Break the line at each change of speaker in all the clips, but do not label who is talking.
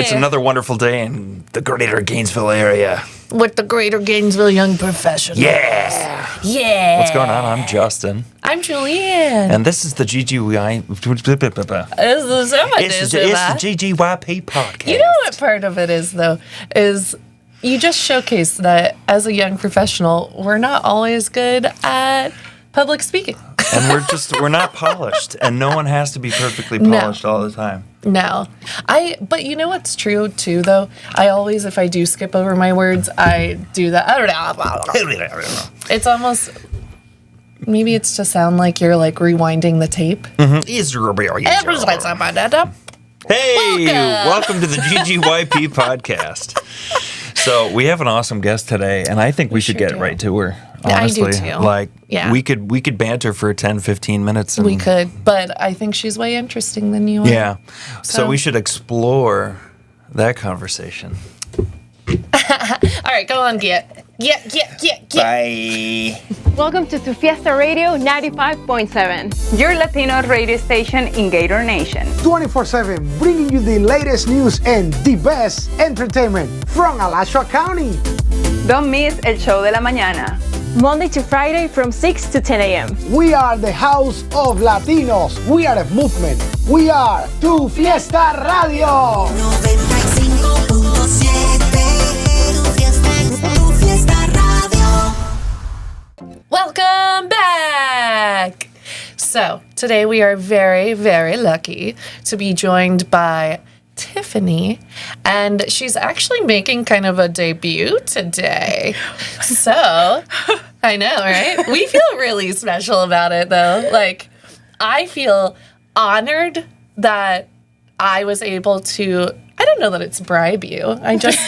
It's another wonderful day in the greater Gainesville area.
With the greater Gainesville young professionals.
Yeah!
Yeah!
What's going on? I'm Justin.
I'm Julianne.
And this is the GGY...
It's the
GGYP podcast.
You know what part of it is, though? Is you just showcase that as a young professional, we're not always good at public speaking.
And we're not polished. And no one has to be perfectly polished all the time.
No. But you know what's true, too, though? I always, if I do skip over my words, I do that. I don't know. It's almost... Maybe it's to sound like you're, like, rewinding the tape.
Hey! Welcome to the GGYP podcast. So, we have an awesome guest today, and I think we should get right to her. Honestly,
I do too.
Like, we could banter for 10, 15 minutes.
We could, but I think she's way interesting than you are.
Yeah. So we should explore that conversation.
All right, go on, get.
Bye.
Welcome to Tu Fiesta Radio 95.7, your Latino radio station in Gator Nation.
24/7, bringing you the latest news and the best entertainment from Alachua County.
Don't miss El Show de la Mañana, Monday to Friday from 6 to 10 a.m.
We are the house of Latinos. We are a movement. We are Tu Fiesta Radio.
95.7 Tu Fiesta Radio.
Welcome back. So today we are very, very lucky to be joined by Tiffany, and she's actually making kind of a debut today. So, I know, right? We feel really special about it, though. Like, I feel honored that I was able to, I don't know that it's bribe you. I just...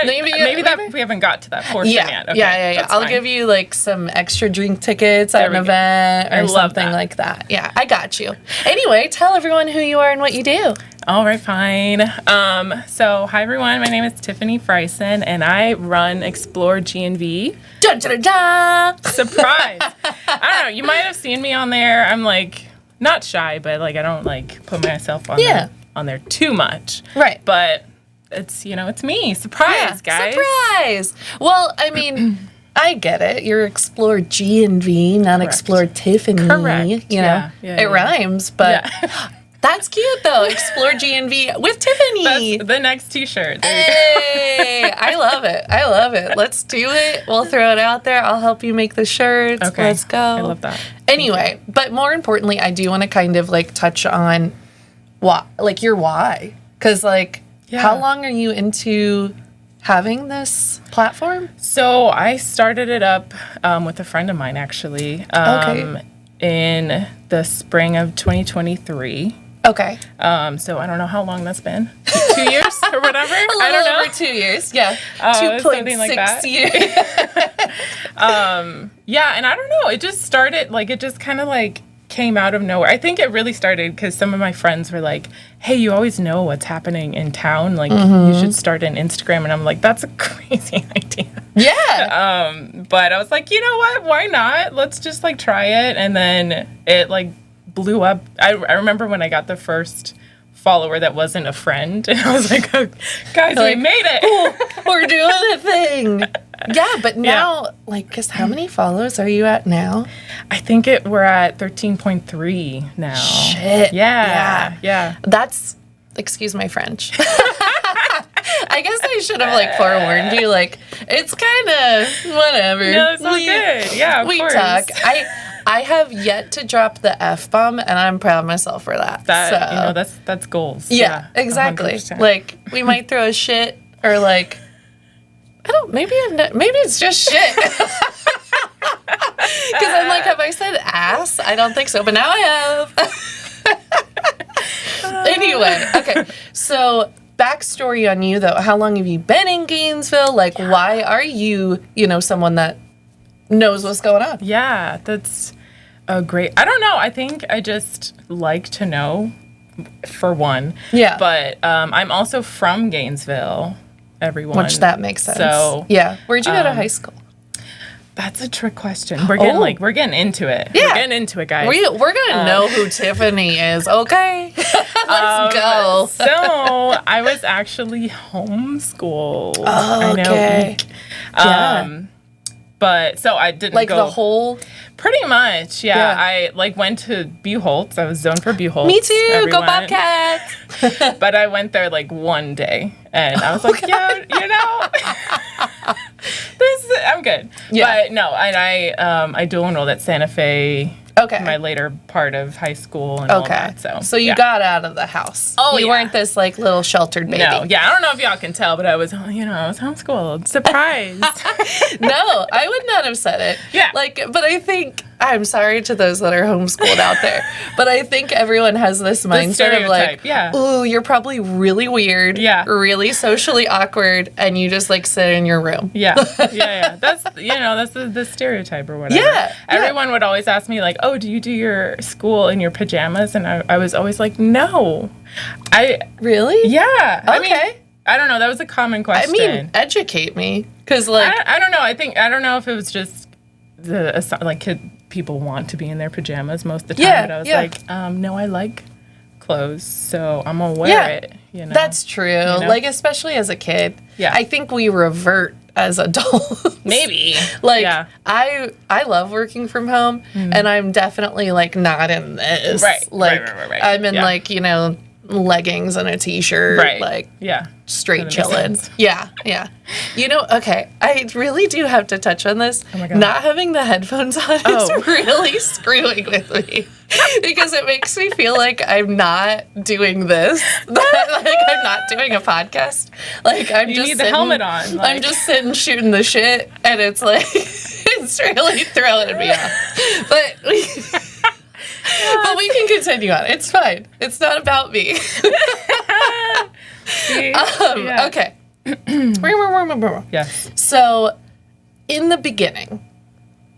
maybe we haven't got to that portion yet. Okay,
Yeah. I'll give you like some extra drink tickets at an event or something like that. Yeah, I got you. Anyway, tell everyone who you are and what you do.
All right, fine. So, hi everyone. My name is Tiffany Frison, and I run Explore GNV.
Dun, dun, dun, dun.
Surprise! I don't know. You might have seen me on there. I'm like not shy, but like I don't like put myself on there too much.
Right.
But it's it's me. Surprise, guys.
Surprise. Well, I mean, I get it. You're Explore GNV, not
Correct.
Explore Tiffany.
Correct.
It rhymes, but that's cute though. Explore GNV with Tiffany.
That's the next T-shirt.
Hey, I love it. Let's do it. We'll throw it out there. I'll help you make the shirts.
Okay.
Let's go.
I love that.
Anyway, but more importantly, I do want to kind of like touch on your why. Because how long are you into having this platform?
So I started it up with a friend of mine, actually, in the spring of 2023.
Okay.
So I don't know how long that's been. 2 years or whatever?
I don't know. Over 2 years, yeah. 2.6 years.
And I don't know. It just started, it just kind of came out of nowhere. I think it really started because some of my friends were like, hey, you always know what's happening in town. You should start an Instagram. And I'm like, that's a crazy idea.
Yeah.
But I was like, you know what? Why not? Let's just try it. And then it blew up. I remember when I got the first follower that wasn't a friend. And I was like, oh, guys, we made it.
We're doing a thing. Yeah, but now, because how many follows are you at now?
I think we're at 13.3 now.
Shit.
Yeah.
That's, excuse my French. I guess I should have forewarned you. It's kind of whatever.
No, it's all good. Yeah, of course.
We talk. I have yet to drop the F-bomb, and I'm proud of myself for that.
That's goals.
Yeah, exactly.
100%.
We might throw a shit or maybe it's just shit. Because I'm have I said ass? I don't think so, but now I have. Anyway, okay. So, backstory on you, though. How long have you been in Gainesville? Why are you, someone that knows what's going on?
Yeah, that's a great... I don't know. I think I just like to know, for one.
Yeah.
But I'm also from Gainesville, everyone.
Which that makes sense.
So...
Yeah. Where'd you go to high school?
That's a trick question. We're getting into it.
Yeah.
We're getting into it, guys.
We're gonna know who Tiffany is. Okay, let's go.
So I was actually homeschooled.
Oh, okay.
I know. But so I didn't
Like
go
the whole.
pretty much. Yeah.
Yeah.
I went to Buchholz. I was zoned for Buchholz.
Me too. Go
Everyone.
Bobcats.
But I went there like one day, and I was like, yeah, you know, I'm good.
Yeah.
But no, and I dual enrolled at Santa Fe.
Okay.
My later part of high school and all that. So
you
yeah.
got out of the house.
Oh,
you
yeah.
weren't this like little sheltered baby.
No, yeah, I don't know if y'all can tell, but I was homeschooled. Surprise.
No, I would not have said it.
Yeah.
But I think, I'm sorry to those that are homeschooled out there, but I think everyone has this mindset of like,
yeah.
ooh, you're probably really weird,
Yeah.
really socially awkward, and you just like sit in your room.
Yeah. That's the stereotype or whatever.
Yeah.
Everyone would always ask me like, oh, do you do your school in your pajamas? And I was always like, no.
Really?
Yeah.
Okay.
I mean, I don't know. That was a common question.
I mean, educate me. Because like,
I don't know. I don't know if it was just people want to be in their pajamas most of the time.
Yeah,
But I was
yeah.
like, no, I like clothes, so I'm gonna wear it. You know.
That's true.
You know?
Like, especially as a kid.
Yeah.
I think we revert as adults.
Maybe.
Like,
Yeah.
I love working from home, and I'm definitely, like, not in this.
Right.
Like,
Right.
I'm in,
Yeah.
like, leggings and a T-shirt.
Right.
Like,
Yeah.
straight
That makes
chilling.
sense.
Yeah. Okay, I really do have to touch on this.
Oh my God.
Not having the headphones on
Oh.
is really screwing with me because it makes me feel like I'm not doing this. Like I'm not doing a podcast. Like I'm
You
just
need the
sitting,
helmet on,
I'm
like-
just sitting shooting the shit, and it's like it's really throwing me off. But we can continue on. It's fine. It's not about me.
Yeah.
Okay.
Yes.
So, in the beginning,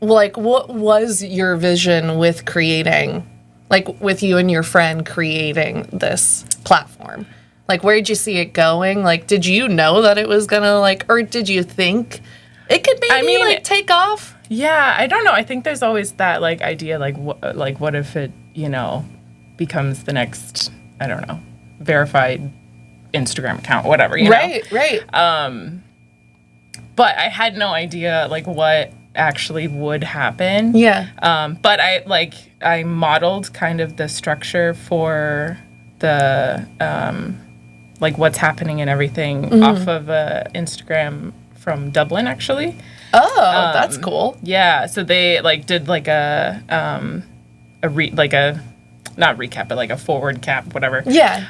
like, what was your vision with creating, like, with you and your friend creating this platform? Like, where did you see it going? Like, did you know that it was gonna, like, or did you think it could maybe, like, take off?
Yeah, I don't know. I think there's always that like idea, like what if it, becomes the next, I don't know, verified Instagram account, whatever, you know?
Right.
But I had no idea like what actually would happen.
Yeah.
But I modeled kind of the structure for the like what's happening and everything off of Instagram from Dublin, actually.
Oh, that's cool.
Yeah, so they like did like not recap, but like a forward cap, whatever.
Yeah.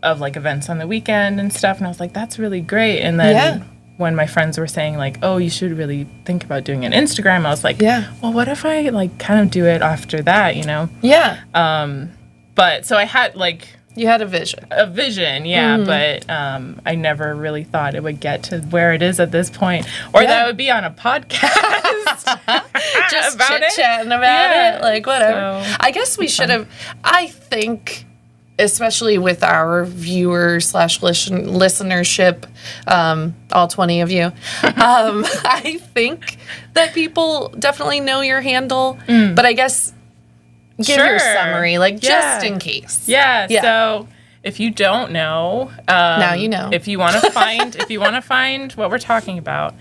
Of like events on the weekend and stuff, and I was like, that's really great. And then when my friends were saying like, oh, you should really think about doing an Instagram, I was like, well, what if I like kind of do it after that,
Yeah.
But so I had like
You had a vision.
but I never really thought it would get to where it is at this point, or that I would be on a podcast
Just
about it.
chit-chatting about
Yeah.
it, like whatever.
So,
I guess we should have, I think, especially with our viewer/listenership, all 20 of you, I think that people definitely know your handle, but I guess give your summary, like just in case.
Yeah. So if you don't know,
now you know.
If you want to find, what we're talking about,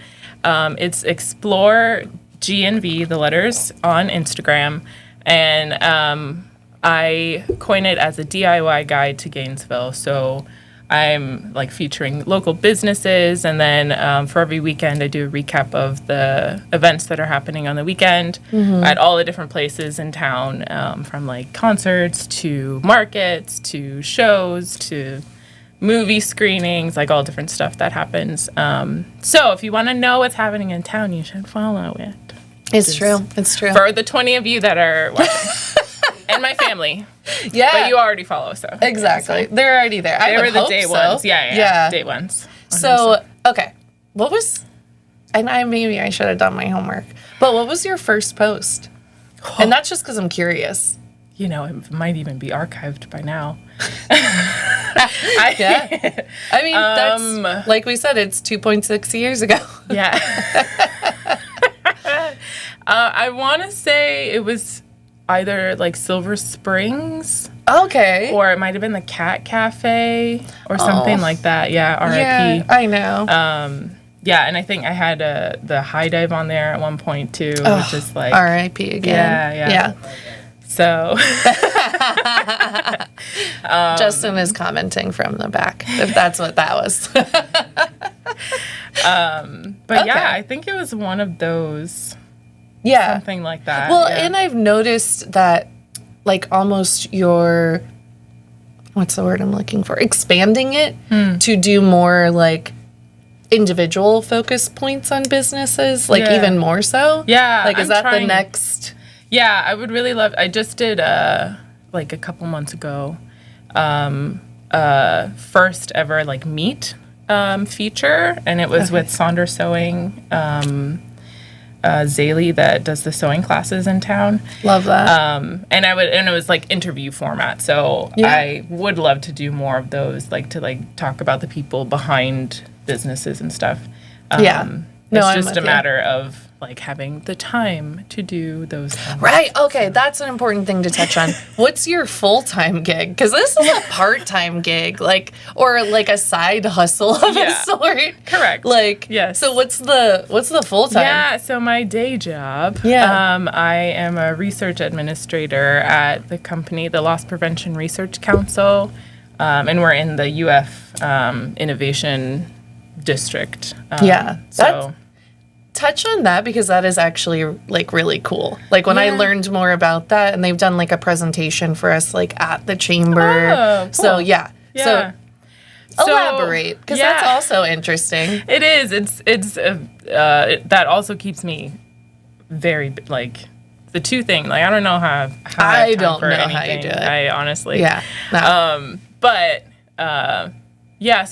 it's Explore GNV, the letters, on Instagram, and I coin it as a DIY guide to Gainesville. So I'm like featuring local businesses, and then for every weekend I do a recap of the events that are happening on the weekend at all the different places in town, from like concerts to markets to shows to movie screenings, like all different stuff that happens. So if you want to know what's happening in town, you should follow it.
It's true.
For the 20 of you that are watching. And my family.
Yeah.
But you already follow, so.
Exactly. They're already there.
They were the day ones. Yeah. Day ones.
So, okay. What was, and maybe I should have done my homework, but what was your first post? And that's just because I'm curious.
It might even be archived by now.
Yeah. I mean, that's, like we said, it's 2.6 years ago.
Yeah. I want to say it was either like Silver Springs.
Okay.
Or it might have been the Cat Cafe or something like that. Yeah, R.I.P.
Yeah, I know.
Yeah, and I think I had the high dive on there at one point too, which is like
R.I.P. again.
Yeah. So
Justin is commenting from the back, if that's what that was.
but yeah, I think it was one of those.
Yeah.
Something like that.
Well, and I've noticed that like almost your, what's the word I'm looking for? Expanding it to do more like individual focus points on businesses, like even more so.
Yeah.
Like, is that the next?
Yeah, I would really love, I just did like a couple months ago, first ever like meet feature, and it was with Sonder Sewing, Zaylee that does the sewing classes in town.
Love that.
And it was like interview format. So I would love to do more of those, like to like talk about the people behind businesses and stuff. It's just a matter of like having the time to do those things.
Right. Okay. That's an important thing to touch on. What's your full-time gig? Because this is a part-time gig, like, or like a side hustle of a sort.
Correct.
Like,
yes.
So what's the full-time?
Yeah. So my day job.
Yeah.
I am a research administrator at the company, the Loss Prevention Research Council, and we're in the UF Innovation District.
So. Touch on that, because that is actually like really cool. Like when I learned more about that, and they've done like a presentation for us like at the chamber.
Oh, cool.
So so elaborate, because that's also interesting.
It is. It's that also keeps me very like the two things. Like I don't know how I don't know anything. How you do it. I honestly So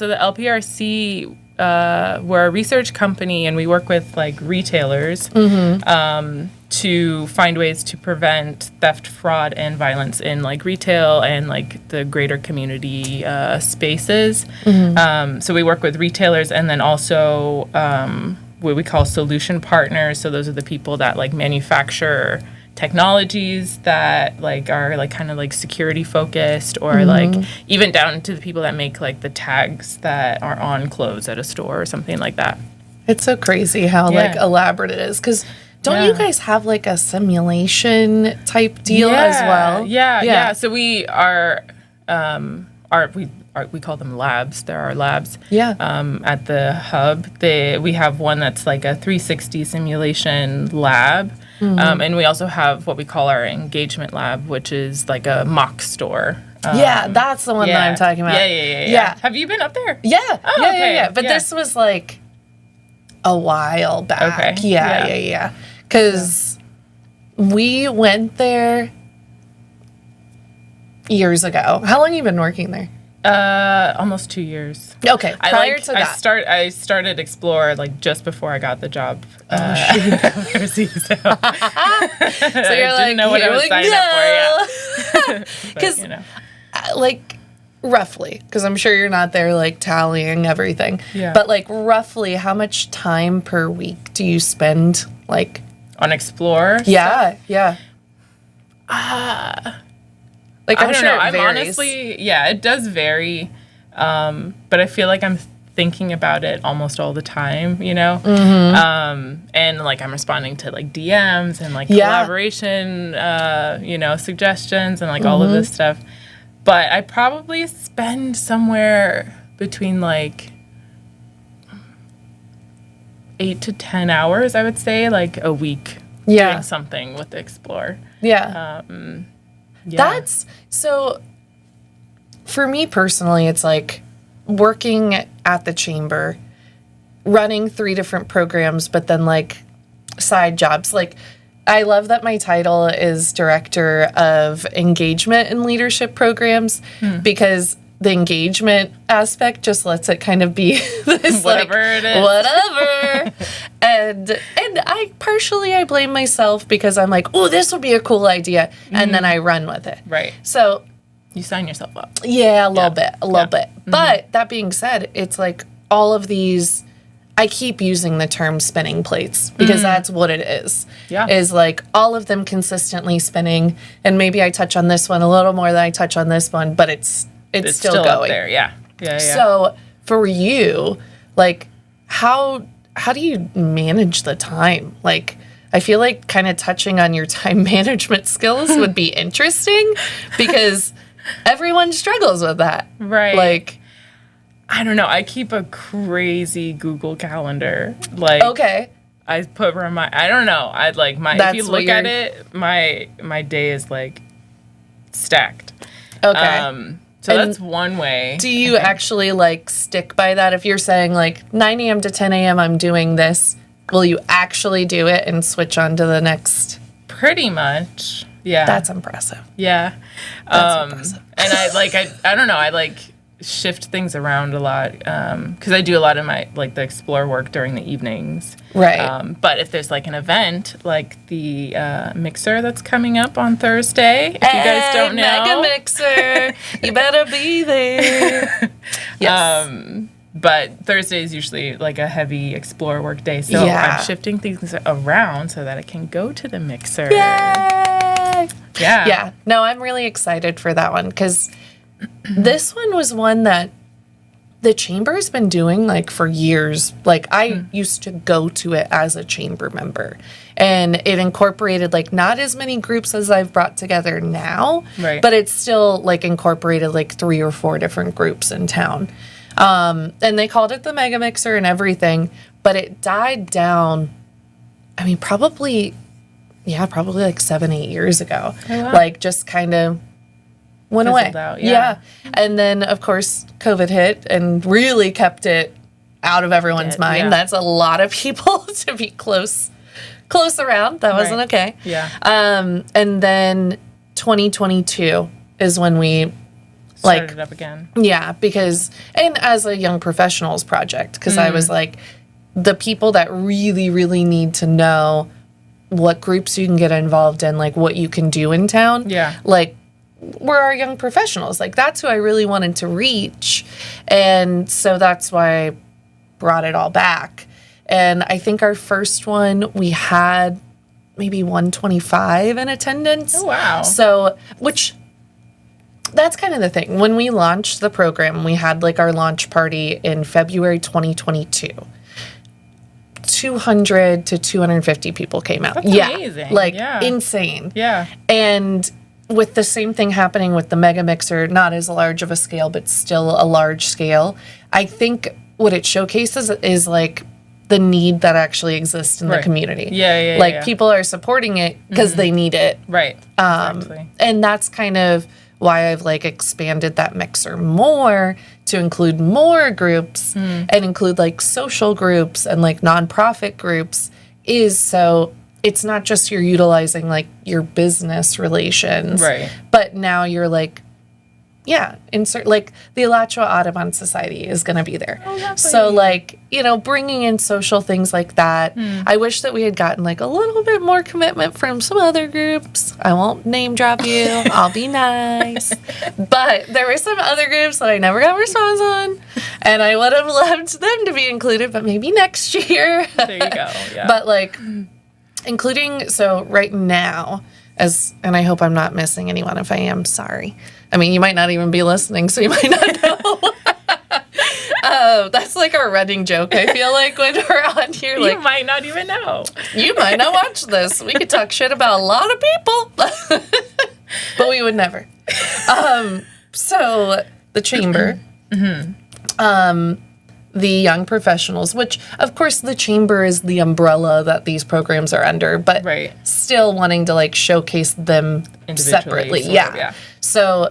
the LPRC. We're a research company, and we work with like retailers to find ways to prevent theft, fraud, and violence in like retail and like the greater community spaces. So we work with retailers, and then also what we call solution partners. So those are the people that like manufacture technologies that like are like kind of like security focused, or like even down to the people that make like the tags that are on clothes at a store or something like that.
It's so crazy how like elaborate it is, because don't you guys have like a simulation type deal as well?
Yeah. So we are we call them labs. There are labs. At the hub, we have one that's like a 360 simulation lab. And we also have what we call our engagement lab, which is like a mock store.
That's the one that I'm talking about.
Yeah. Have you been up there?
Yeah. But this was like a while back. Okay. Because we went there years ago. How long have you been working there?
Almost 2 years.
Okay. Prior to that.
I started Explore like just before I got the job. So
you're
didn't know what I was signing up for.
Because, like, roughly, because I'm sure you're not there like tallying everything. But like roughly, how much time per week do you spend like
on Explore?
Yeah. Like,
I don't know. I'm honestly, it does vary. But I feel like I'm thinking about it almost all the time, you know? And like I'm responding to like DMs and like collaboration, suggestions and like all of this stuff. But I probably spend somewhere between like 8 to 10 hours, I would say, like a week doing something with the Explore.
That's so for me personally, it's like working at the chamber, running 3 different programs, but then like side jobs. Like I love that my title is Director of Engagement and Leadership Programs, because the engagement aspect just lets it kind of be this
whatever it is.
Whatever. and I blame myself, because I'm like, oh, this would be a cool idea, and then I run with it.
Right.
So
you sign yourself up.
Yeah, a little bit. But that being said, it's like all of these I keep using the term spinning plates because that's what it is.
Yeah.
Is like all of them consistently spinning, and maybe I touch on this one a little more than I touch on this one, but it's still going.
Up there. Yeah. Yeah.
So for you, like, how do you manage the time? Like, I feel like kind of touching on your time management skills would be interesting because everyone struggles with that.
Right.
Like,
I don't know. I keep a crazy Google Calendar. Like,
okay.
I put I don't know. I'd like if you look at it, my day is like stacked.
Okay.
So that's one way.
Do you actually like stick by that? If you're saying like 9 a.m. to 10 a.m. I'm doing this, will you actually do it and switch on to the next?
Pretty much. Yeah.
That's impressive.
Yeah.
That's impressive.
And I don't know. I like shift things around a lot because I do a lot of my like the explore work during the evenings.
Right.
But if there's like an event like the mixer that's coming up on Thursday, if you guys don't know,
Mega Mixer, you better be there. Yes.
But Thursday is usually like a heavy explore work day, so I'm shifting things around so that I can go to the mixer.
Yay!
Yeah.
Yeah. No, I'm really excited for that one because this one was one that the chamber has been doing like for years. Like I used to go to it as a chamber member, and it incorporated like not as many groups as I've brought together now,
right?
But it's still like incorporated like 3 or 4 different groups in town. And they called it the Mega Mixer and everything, but it died down. I mean, probably like 7-8 years ago. Oh, wow. Like just kind of went away.
Out,
yeah. And then of course COVID hit and really kept it out of everyone's mind.
Yeah.
That's a lot of people to be close around. That wasn't okay.
Yeah.
And then 2022 is when we
started up again.
Yeah, because and as a young professionals project, because I was like the people that really, really need to know what groups you can get involved in, like what you can do in town.
Yeah.
Like we're our young professionals. Like that's who I really wanted to reach. And so that's why I brought it all back. And I think our first one, we had maybe 125 in attendance.
Oh, wow.
So, which that's kind of the thing. When we launched the program, we had like our launch party in February 2022. 200 to 250 people came out.
That's amazing.
Like
yeah.
insane.
Yeah.
And with the same thing happening with the Mega Mixer, not as large of a scale, but still a large scale, I think what it showcases is like the need that actually exists in the community.
Yeah.
Like people are supporting it because they need it.
Right. Exactly.
And that's kind of why I've like expanded that mixer more to include more groups and include like social groups and like nonprofit groups is so it's not just you're utilizing like your business relations,
right? But
now you're like, insert like the Alachua Audubon Society is going to be there.
Oh, lovely.
So like, bringing in social things like that. I wish that we had gotten like a little bit more commitment from some other groups. I won't name drop you. I'll be nice. But there were some other groups that I never got a response on. And I would have loved them to be included, but maybe next year.
There you go. Yeah.
But like including, so right now, and I hope I'm not missing anyone. If I am, sorry. I mean, you might not even be listening, so you might not know. That's like our running joke, I feel like, when we're on here. Like,
you might not even know.
You might not watch this. We could talk shit about a lot of people, but we would never. So the chamber, the young professionals, which, of course, the chamber is the umbrella that these programs are under, but still wanting to, like, showcase them separately. Yeah. So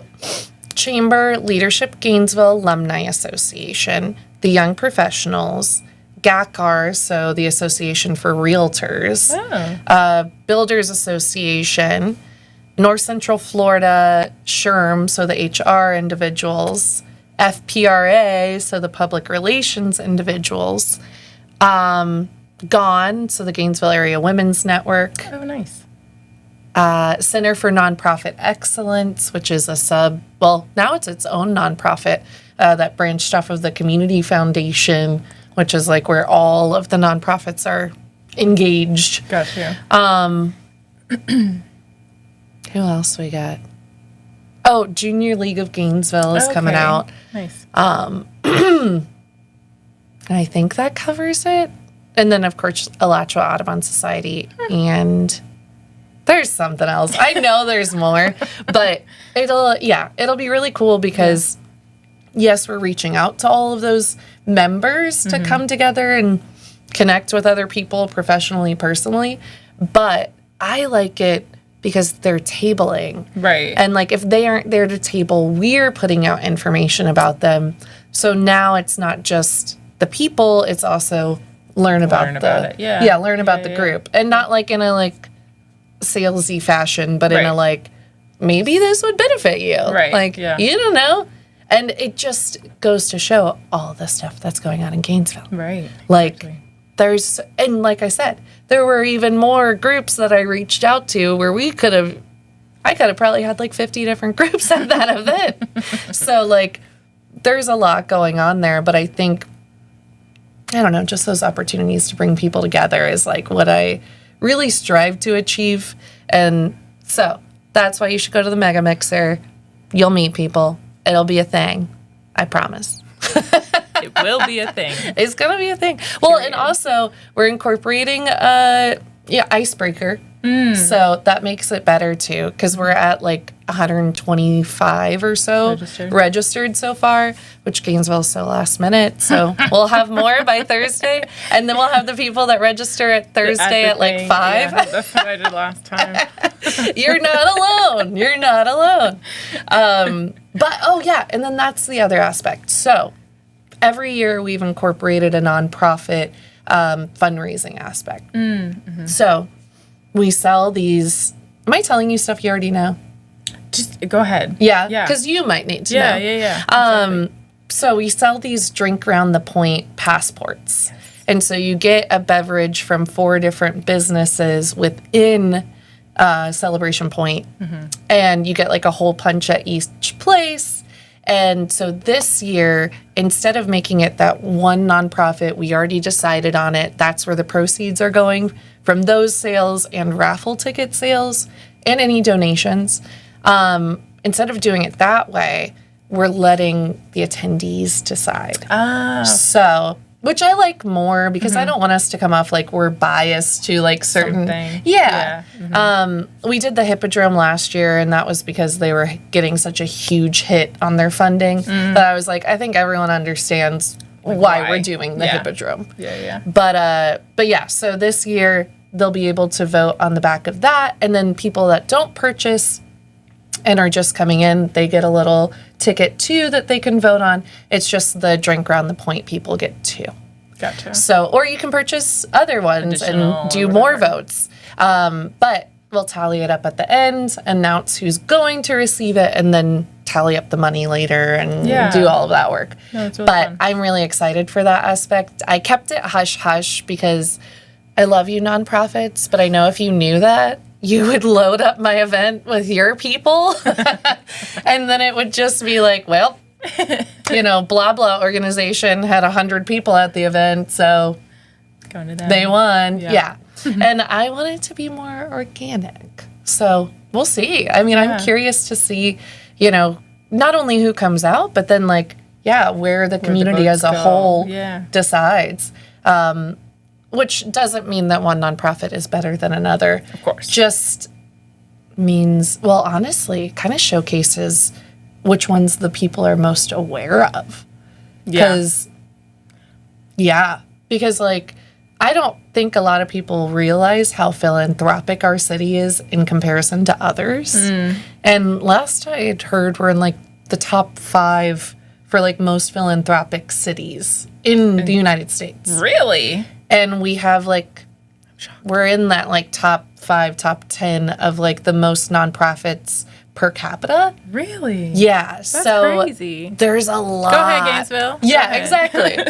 Chamber, Leadership Gainesville Alumni Association, the Young Professionals, GACAR, so the Association for Realtors, Builders Association, North Central Florida, SHRM, so the HR individuals, FPRA, so the public relations individuals, GONE, so the Gainesville Area Women's Network.
Oh, nice.
Center for Nonprofit Excellence, which is now it's its own nonprofit that branched off of the Community Foundation which is like where all of the nonprofits are engaged.
Gotcha.
Who else we got? Oh, Junior League of Gainesville is coming out.
Nice.
And I think that covers it. And then, of course, Alachua Audubon Society. And there's something else. I know there's more. But it'll be really cool because, yes, we're reaching out to all of those members to come together and connect with other people professionally, personally. But I like it because they're tabling.
Right.
And like if they aren't there to table, we're putting out information about them. So now it's not just the people, it's also learn about it. Yeah, learn about the group. And not like in a like salesy fashion, but in a like, maybe this would benefit you.
Right.
Like, you don't know. And it just goes to show all the stuff that's going on in Gainesville.
Right.
Like and like I said, there were even more groups that I reached out to where I could have probably had like 50 different groups at that event. So like there's a lot going on there, but I think, I don't know, just those opportunities to bring people together is like what I really strive to achieve. And so that's why you should go to the Mega Mixer. You'll meet people. It'll be a thing. I promise.
It will be a thing.
It's going to be a thing. Well, and also we're incorporating Icebreaker. So that makes it better too, because we're at like 125 or so registered so far, which Gainesville is so last minute. So we'll have more by Thursday, and then we'll have the people that register at Thursday at like 5.
Yeah, that's what I did last time.
You're not alone. You're not alone. And then that's the other aspect. So every year we've incorporated a nonprofit fundraising aspect. So we sell these. Am I telling you stuff you already know?
Just go ahead.
Yeah, because you might need to know.
Yeah.
Exactly. So we sell these drink round the point passports. And so you get a beverage from 4 different businesses within Celebration Point. And you get like a whole punch at each place. And so this year, instead of making it that one nonprofit, we already decided on it. That's where the proceeds are going from those sales and raffle ticket sales and any donations. Instead of doing it that way, we're letting the attendees decide. So, which I like more because I don't want us to come off like we're biased to like certain. We did the Hippodrome last year, and that was because they were getting such a huge hit on their funding that I was like, I think everyone understands why we're doing the Hippodrome. But yeah, so this year they'll be able to vote on the back of that, and then people that don't purchase and are just coming in, they get a little ticket too that they can vote on. It's just the drink round the point people get too.
Gotcha.
So, or you can purchase other ones and do more votes. But we'll tally it up at the end, announce who's going to receive it, and then tally up the money later and do all of that work.
No, it's really
but
fun.
I'm really excited for that aspect. I kept it hush-hush because I love you nonprofits, but I know if you knew that, you would load up my event with your people, and then it would just be like, well, blah, blah organization had 100 people at the event, so
going to them.
They won. Yeah. And I want it to be more organic. So we'll see. I mean, I'm curious to see, not only who comes out, but then where the community as a whole decides. Which doesn't mean that one nonprofit is better than another.
Of course.
Just means, well, honestly, kind of showcases which ones the people are most aware of. Because I don't think a lot of people realize how philanthropic our city is in comparison to others. And last I had heard, we're in the top 5 for most philanthropic cities in the United States.
Really?
And we have we're in that top 5, top 10 of the most nonprofits per capita.
Really?
Yeah.
That's crazy.
There's a lot.
Go ahead, Gainesville.
Yeah,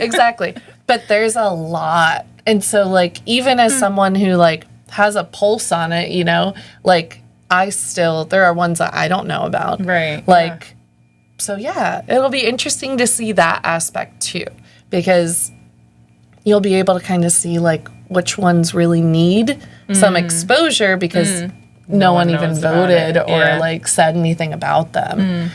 exactly. But there's a lot. And so even as someone who has a pulse on it, there are ones that I don't know about.
Right.
So it'll be interesting to see that aspect too, because you'll be able to kind of see like which ones really need some exposure because no one even voted or like said anything about them.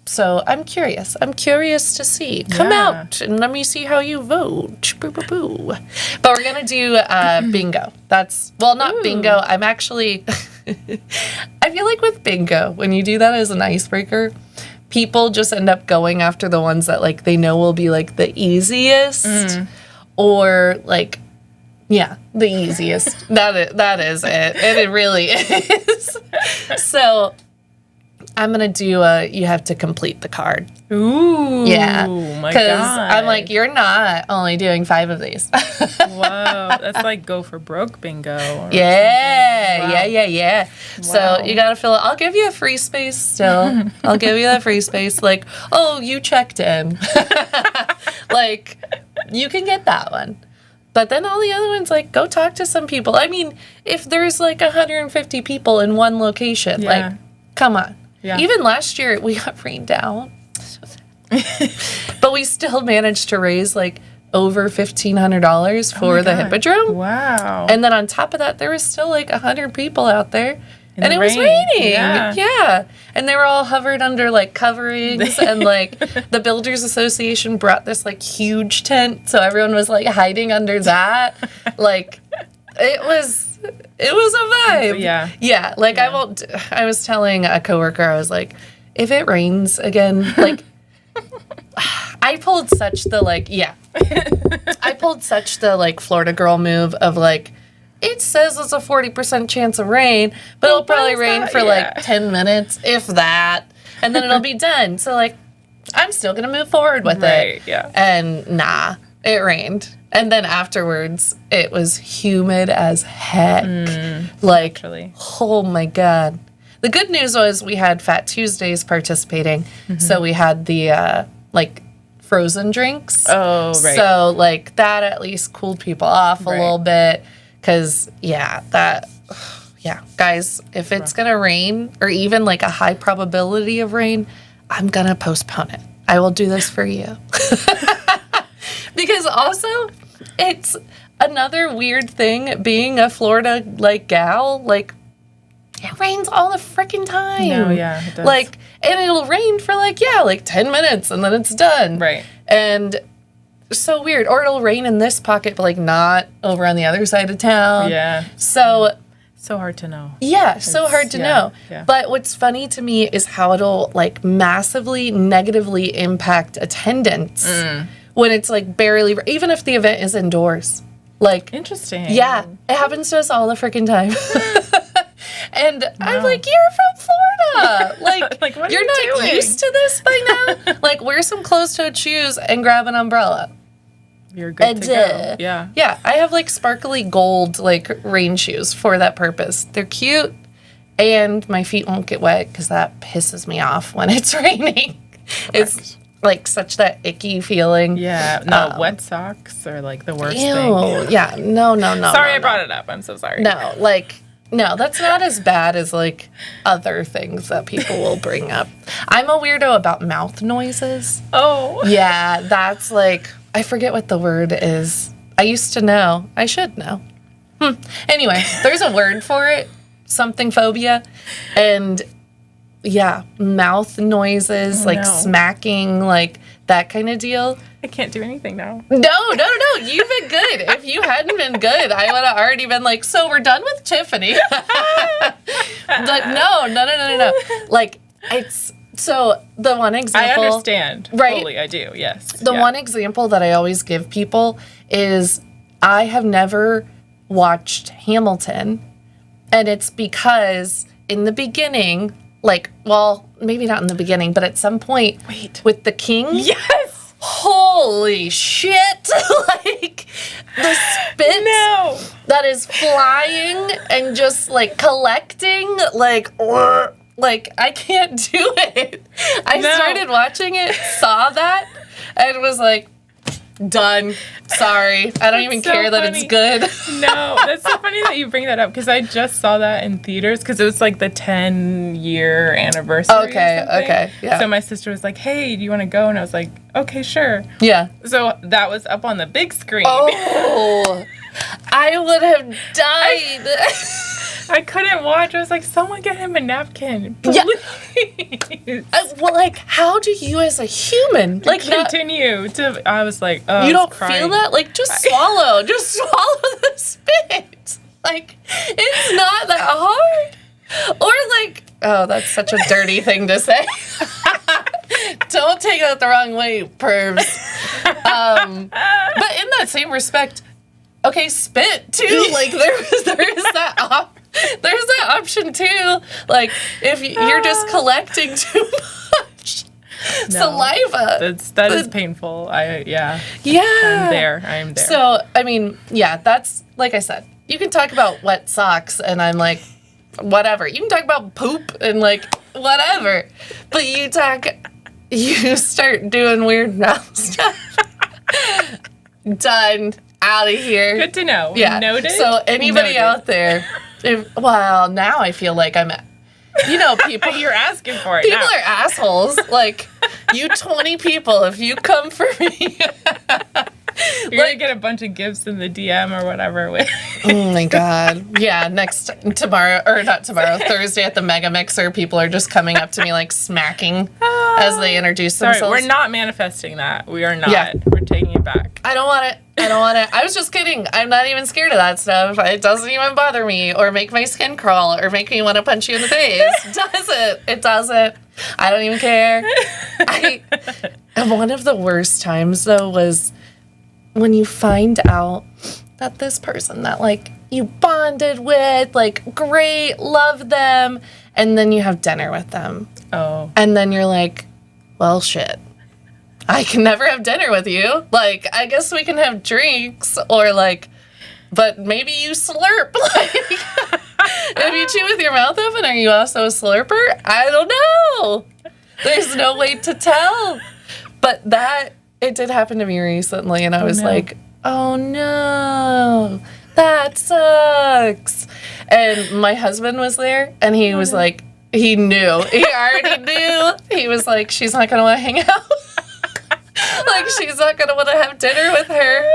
So I'm curious. I'm curious to see. Come out and let me see how you vote. Boo, boo, boo. But we're going to do bingo. Not bingo. I'm actually, I feel like with bingo, when you do that as an icebreaker, people just end up going after the ones that like they know will be like the easiest or like, yeah, the easiest. That is it. And it really is. So I'm going to do you have to complete the card.
Ooh.
Yeah.
My God.
Because I'm like, you're not only doing 5 of these.
Whoa. That's like go for broke bingo.
Yeah.
Wow.
So you got to fill it. I'll give you a free space still. I'll give you that free space. Like, oh, you checked in. Like, you can get that one. But then all the other ones, like, go talk to some people. I mean, if there's like 150 people in one location, like, come on. Yeah. Even last year, we got rained out. But we still managed to raise like over $1,500 for the Hippodrome.
Wow.
And then on top of that, there was still like 100 people out there. And it was raining. Yeah. And they were all hovered under like coverings. And like the Builders Association brought this like huge tent. So everyone was like hiding under that. Like it was a vibe. Yeah. Like I was telling a coworker, I was like, if it rains again, like I pulled such the Florida girl move of like, it says it's a 40% chance of rain, but it'll probably rain for like 10 minutes, if that, and then it'll be done. So like, I'm still going to move forward with it.
Yeah.
And nah, it rained. And then afterwards, it was humid as heck. Like,
actually.
Oh my God. The good news was we had Fat Tuesdays participating. So we had the, like, frozen drinks.
Oh, right.
So, like, that at least cooled people off a little bit. Because, guys, if it's going to rain or even, like, a high probability of rain, I'm going to postpone it. I will do this for you. Because also, it's another weird thing being a Florida, like, gal, like, it rains all the freaking time.
No, yeah, it does.
Like, and it'll rain for, like, 10 minutes, and then it's done.
Right.
And so weird. Or it'll rain in this pocket, but, like, not over on the other side of town.
Yeah.
So
hard to know.
Yeah, so hard to know.
Yeah.
But what's funny to me is how it'll, like, massively negatively impact attendance when it's, like, barely, even if the event is indoors. Like,
interesting.
Yeah, it happens to us all the freaking time. And I'm like, you're from Florida. Like
what
you're not
doing?
used to this by now. Like, wear some closed-toed shoes and grab an umbrella.
You're good to go. Yeah.
Yeah, I have, like, sparkly gold, like, rain shoes for that purpose. They're cute, and my feet won't get wet because that pisses me off when it's raining. It's, like, such that icky feeling.
Yeah. No, wet socks are, like, the worst thing.
Yeah, no.
Sorry I brought it up. I'm so sorry.
No, like... No, that's not as bad as, like, other things that people will bring up. I'm a weirdo about mouth noises.
Oh.
Yeah, that's, like, I forget what the word is. I used to know. I should know. Anyway, there's a word for it. Something phobia. And, yeah, mouth noises, smacking, like, that kind of deal.
I can't do anything now.
No. You've been good. If you hadn't been good, I would have already been like, so we're done with Tiffany. But no. Like, it's, so the one example.
I understand.
Right?
Fully, I do, yes.
The one example that I always give people is I have never watched Hamilton. And it's because in the beginning, like, well, maybe not in the beginning, but at some point with the king.
Yes.
Holy shit. Like, the spit that is flying and just, like, collecting, like, I can't do it. I started watching it, saw that, and was like, done. Sorry. I don't even care that it's good.
No, that's so funny that you bring that up because I just saw that in theaters because it was like the 10-year anniversary.
Okay. Yeah.
So my sister was like, hey, do you want to go? And I was like, okay, sure.
Yeah.
So that was up on the big screen.
Oh, I would have died.
I couldn't watch. I was like, someone get him a napkin, please.
Yeah. Well, like, how do you as a human, like,
Continue to, I was like, oh,
you
I
don't
was crying.
feel that? Like, just swallow. Just swallow the spit. Like, it's not that hard. Or, like, oh, that's such a dirty thing to say. Don't take that the wrong way, pervs. But in that same respect, okay, spit too. Like there is that there's that option too. Like if you're just collecting too much saliva,
that is painful. Yeah. I'm there.
So I mean, yeah, that's like I said. You can talk about wet socks, and I'm like, whatever. You can talk about poop and like whatever, but you start doing weird mouth stuff. Done. Out of here.
Good to know.
Yeah.
Noted.
So anybody out there, well, now I feel like I'm, people.
You're asking for it.
People
now.
are assholes. Like, you 20 people, if you come for me.
You're gonna get a bunch of gifts in the DM or whatever.
Oh my God. Yeah, Thursday at the Mega Mixer, people are just coming up to me like smacking as they introduce themselves.
We're not manifesting that. We are not.
Yeah.
We're taking it back.
I don't want it. I was just kidding. I'm not even scared of that stuff. It doesn't even bother me or make my skin crawl or make me want to punch you in the face. It doesn't. I don't even care. One of the worst times, though, was when you find out that this person that, like, you bonded with, like, great, love them, and then you have dinner with them.
Oh.
And then you're like, well, shit. I can never have dinner with you. Like, I guess we can have drinks or, like, but maybe you slurp. Like, if you chew with your mouth open, are you also a slurper? I don't know. There's no way to tell. But it did happen to me recently, and I was like, oh no, that sucks. And my husband was there, and he was like, he knew. He already knew. He was like, she's not going to want to hang out. Like, she's not going to want to have dinner with her.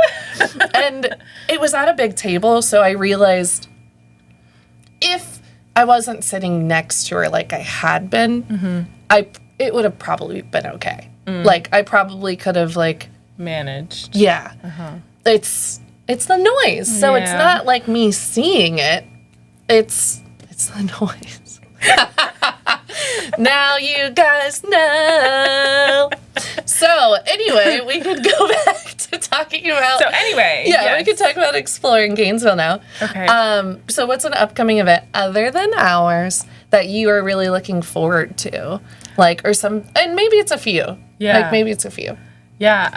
And it was at a big table, so I realized if I wasn't sitting next to her like I had been, it would have probably been okay. Like, I probably could have, like...
managed.
Yeah. It's the noise. So it's not like me seeing it. It's the noise. Now you guys know. So, anyway, we could go back to talking about...
So, anyway.
Yeah, we could talk about exploring Gainesville now.
Okay.
So, what's an upcoming event other than ours that you are really looking forward to? Like, or some... And maybe it's a few.
Yeah.
Like, maybe it's a few.
Yeah.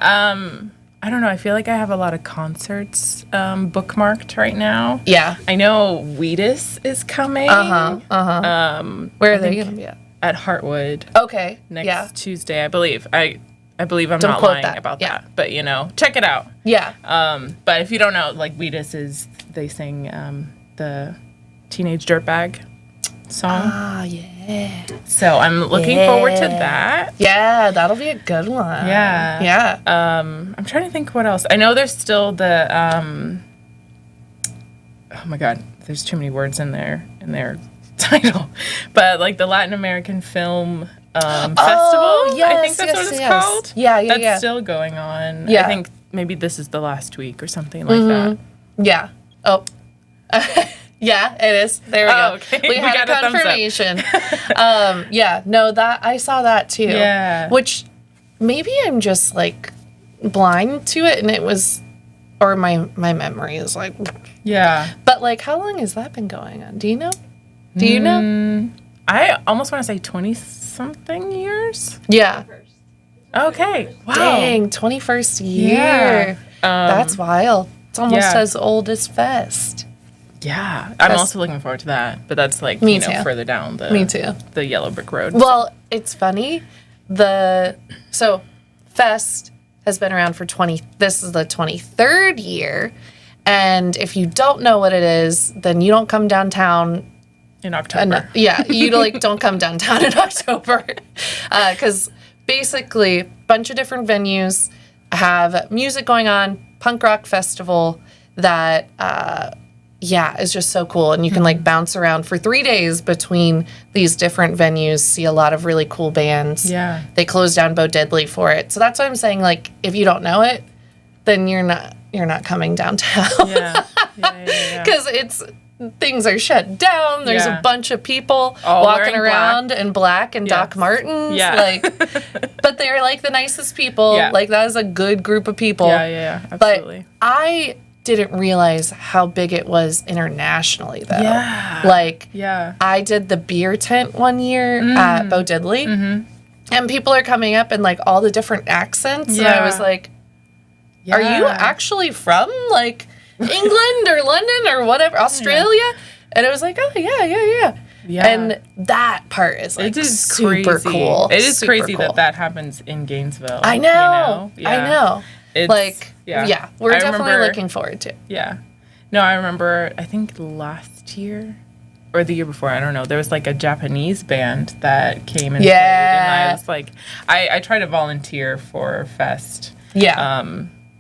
I don't know. I feel like I have a lot of concerts bookmarked right now.
Yeah.
I know Wheatus is coming.
Where are they going to be at?
At Heartwood.
Okay.
Next Tuesday, I believe. I believe I'm
Don't
not
quote
lying
that.
about
Yeah.
that. But, check it out.
Yeah.
But if you don't know, like, Wheatus they sing the Teenage Dirtbag song.
Ah, yeah.
So I'm looking forward to that.
Yeah, that'll be a good one.
Yeah.
Yeah.
I'm trying to think what else. I know there's still the oh my God, there's too many words in their title. But like the Latin American Film Festival.
Yes,
I think that's what it's called.
Yeah, yeah,
That's still going on.
Yeah.
I think maybe this is the last week or something like that.
Yeah. Oh. Yeah, it is. There we go.
Okay.
We had
got
a
a thumbs up.
confirmation. Yeah, no, that I saw that too.
Yeah.
Which maybe I'm just like blind to it, and it was, or my memory is like.
Yeah.
But like, how long has that been going on? Do you know? Do you know?
I almost want to say 20-something years.
Yeah.
Okay. Wow.
Dang, 21st year.
Yeah.
That's wild. It's almost
yeah.
as old as Fest.
Yeah. I'm also looking forward to that. But that's like,
Me too.
further down
Me too.
the yellow brick road.
Well, it's funny. So Fest has been around for this is the 23rd year. And if you don't know what it is, then you don't come downtown
in October.
you like don't come downtown in October. Because basically, a bunch of different venues have music going on, punk rock festival that, is just so cool. And you can like bounce around for 3 days between these different venues, see a lot of really cool bands.
Yeah.
They closed down Bo Diddley for it. So that's what I'm saying. Like, if you don't know it, then you're not coming downtown.
Yeah.
Because things are shut down. There's a bunch of people
all
walking around in black and Doc
Yes.
Martens.
Yeah.
Like, but they're like the nicest people.
Yeah.
Like, that is a good group of people.
Yeah, absolutely.
But I didn't realize how big it was internationally, though.
Yeah.
Like,
Yeah.
I did the beer tent one year at Bo Diddley, and people are coming up in like all the different accents, and I was like, "Are you actually from like England or London or whatever, Australia?" And it was like, "Oh yeah."
Yeah.
And that part is like
It is
super
crazy.
cool.
It is
Super
crazy
cool.
that happens in Gainesville.
I know.
You know?
I know.
It's,
Like,
yeah.
we're
I
definitely
remember-
looking forward to it.
Yeah. No, I remember, I think last year or the year before, I don't know, there was like a Japanese band that came and played. And I was like, I try to volunteer for Fest.
Yeah.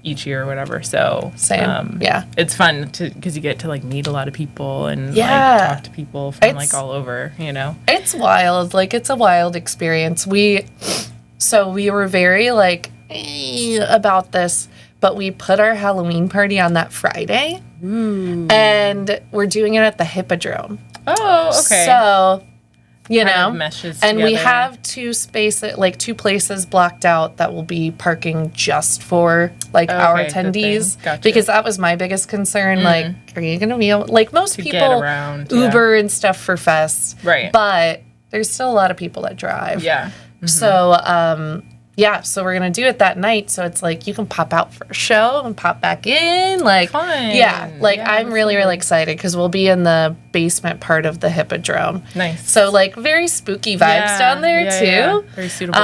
Each year or whatever. So
Same. Yeah.
It's fun because you get to like meet a lot of people and
Yeah.
like talk to people from
It's-
like all over, you know?
It's wild. Like, it's a wild experience. We were very like about this, but we put our Halloween party on that Friday. And we're doing it at the Hippodrome.
Oh, okay.
So, you
Kind
know,
of meshes
and we
together.
have two places blocked out that will be parking just for like our
Okay, good
attendees.
thing. Gotcha.
Because that was my biggest concern. Like, are you going to be able, like most
get
people
around, yeah.
Uber and stuff for Fest.
Right.
But there's still a lot of people that drive.
Yeah.
So, so we're going to do it that night. So it's like you can pop out for a show and pop back in. Like,
Fun.
yeah, like
Yeah,
I'm really, really excited because we'll be in the basement part of the Hippodrome.
Nice.
So, like, very spooky vibes down there, too.
Yeah. Very suitable.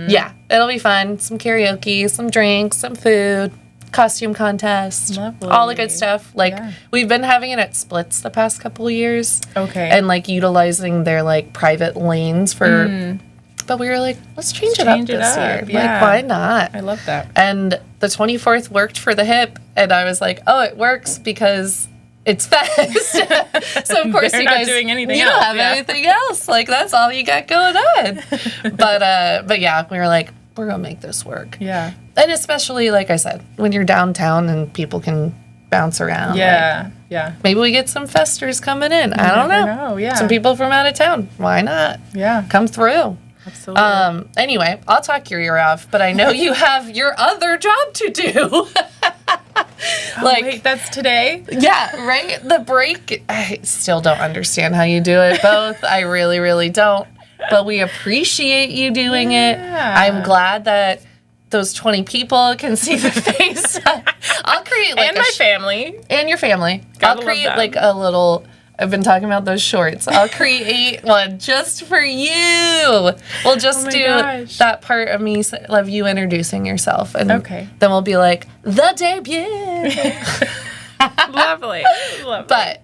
Yeah, it'll be fun. Some karaoke, some drinks, some food, costume contest,
Lovely.
all the good stuff. Like,
Yeah.
we've been having it at Splits the past couple of years.
Okay.
And, like, utilizing their, like, private lanes for... But we were like, let's change it up this year.
yeah.
Like, why not?
I love that.
And the 24th worked for the hip, and I was like, oh, it works because it's Fest. So of course
They're
you
not
guys
doing anything
you don't
else,
have
yeah.
anything else. Like, that's all you got going on. But yeah, we were like, we're gonna make this work.
Yeah.
And especially, like I said, when you're downtown and people can bounce around.
Yeah.
like,
Yeah.
maybe we get some festers coming in. I don't
never
know.
know, yeah.
Some people from out of town. Why not?
Yeah.
Come through.
Absolutely.
Anyway, I'll talk your ear off, but I know you have your other job to do.
Wait, that's today?
Yeah, right? The break, I still don't understand how you do it both. I really, really don't. But we appreciate you doing it. I'm glad that those 20 people can see the face. I'll create like
And my family.
and your family.
Gotta
I'll
love
create
them.
like a little. I've been talking about those shorts. I'll create one just for you. We'll just
my
do
gosh.
that part of me of you introducing yourself, and
Okay.
then we'll be like the debut.
Lovely. Lovely.
But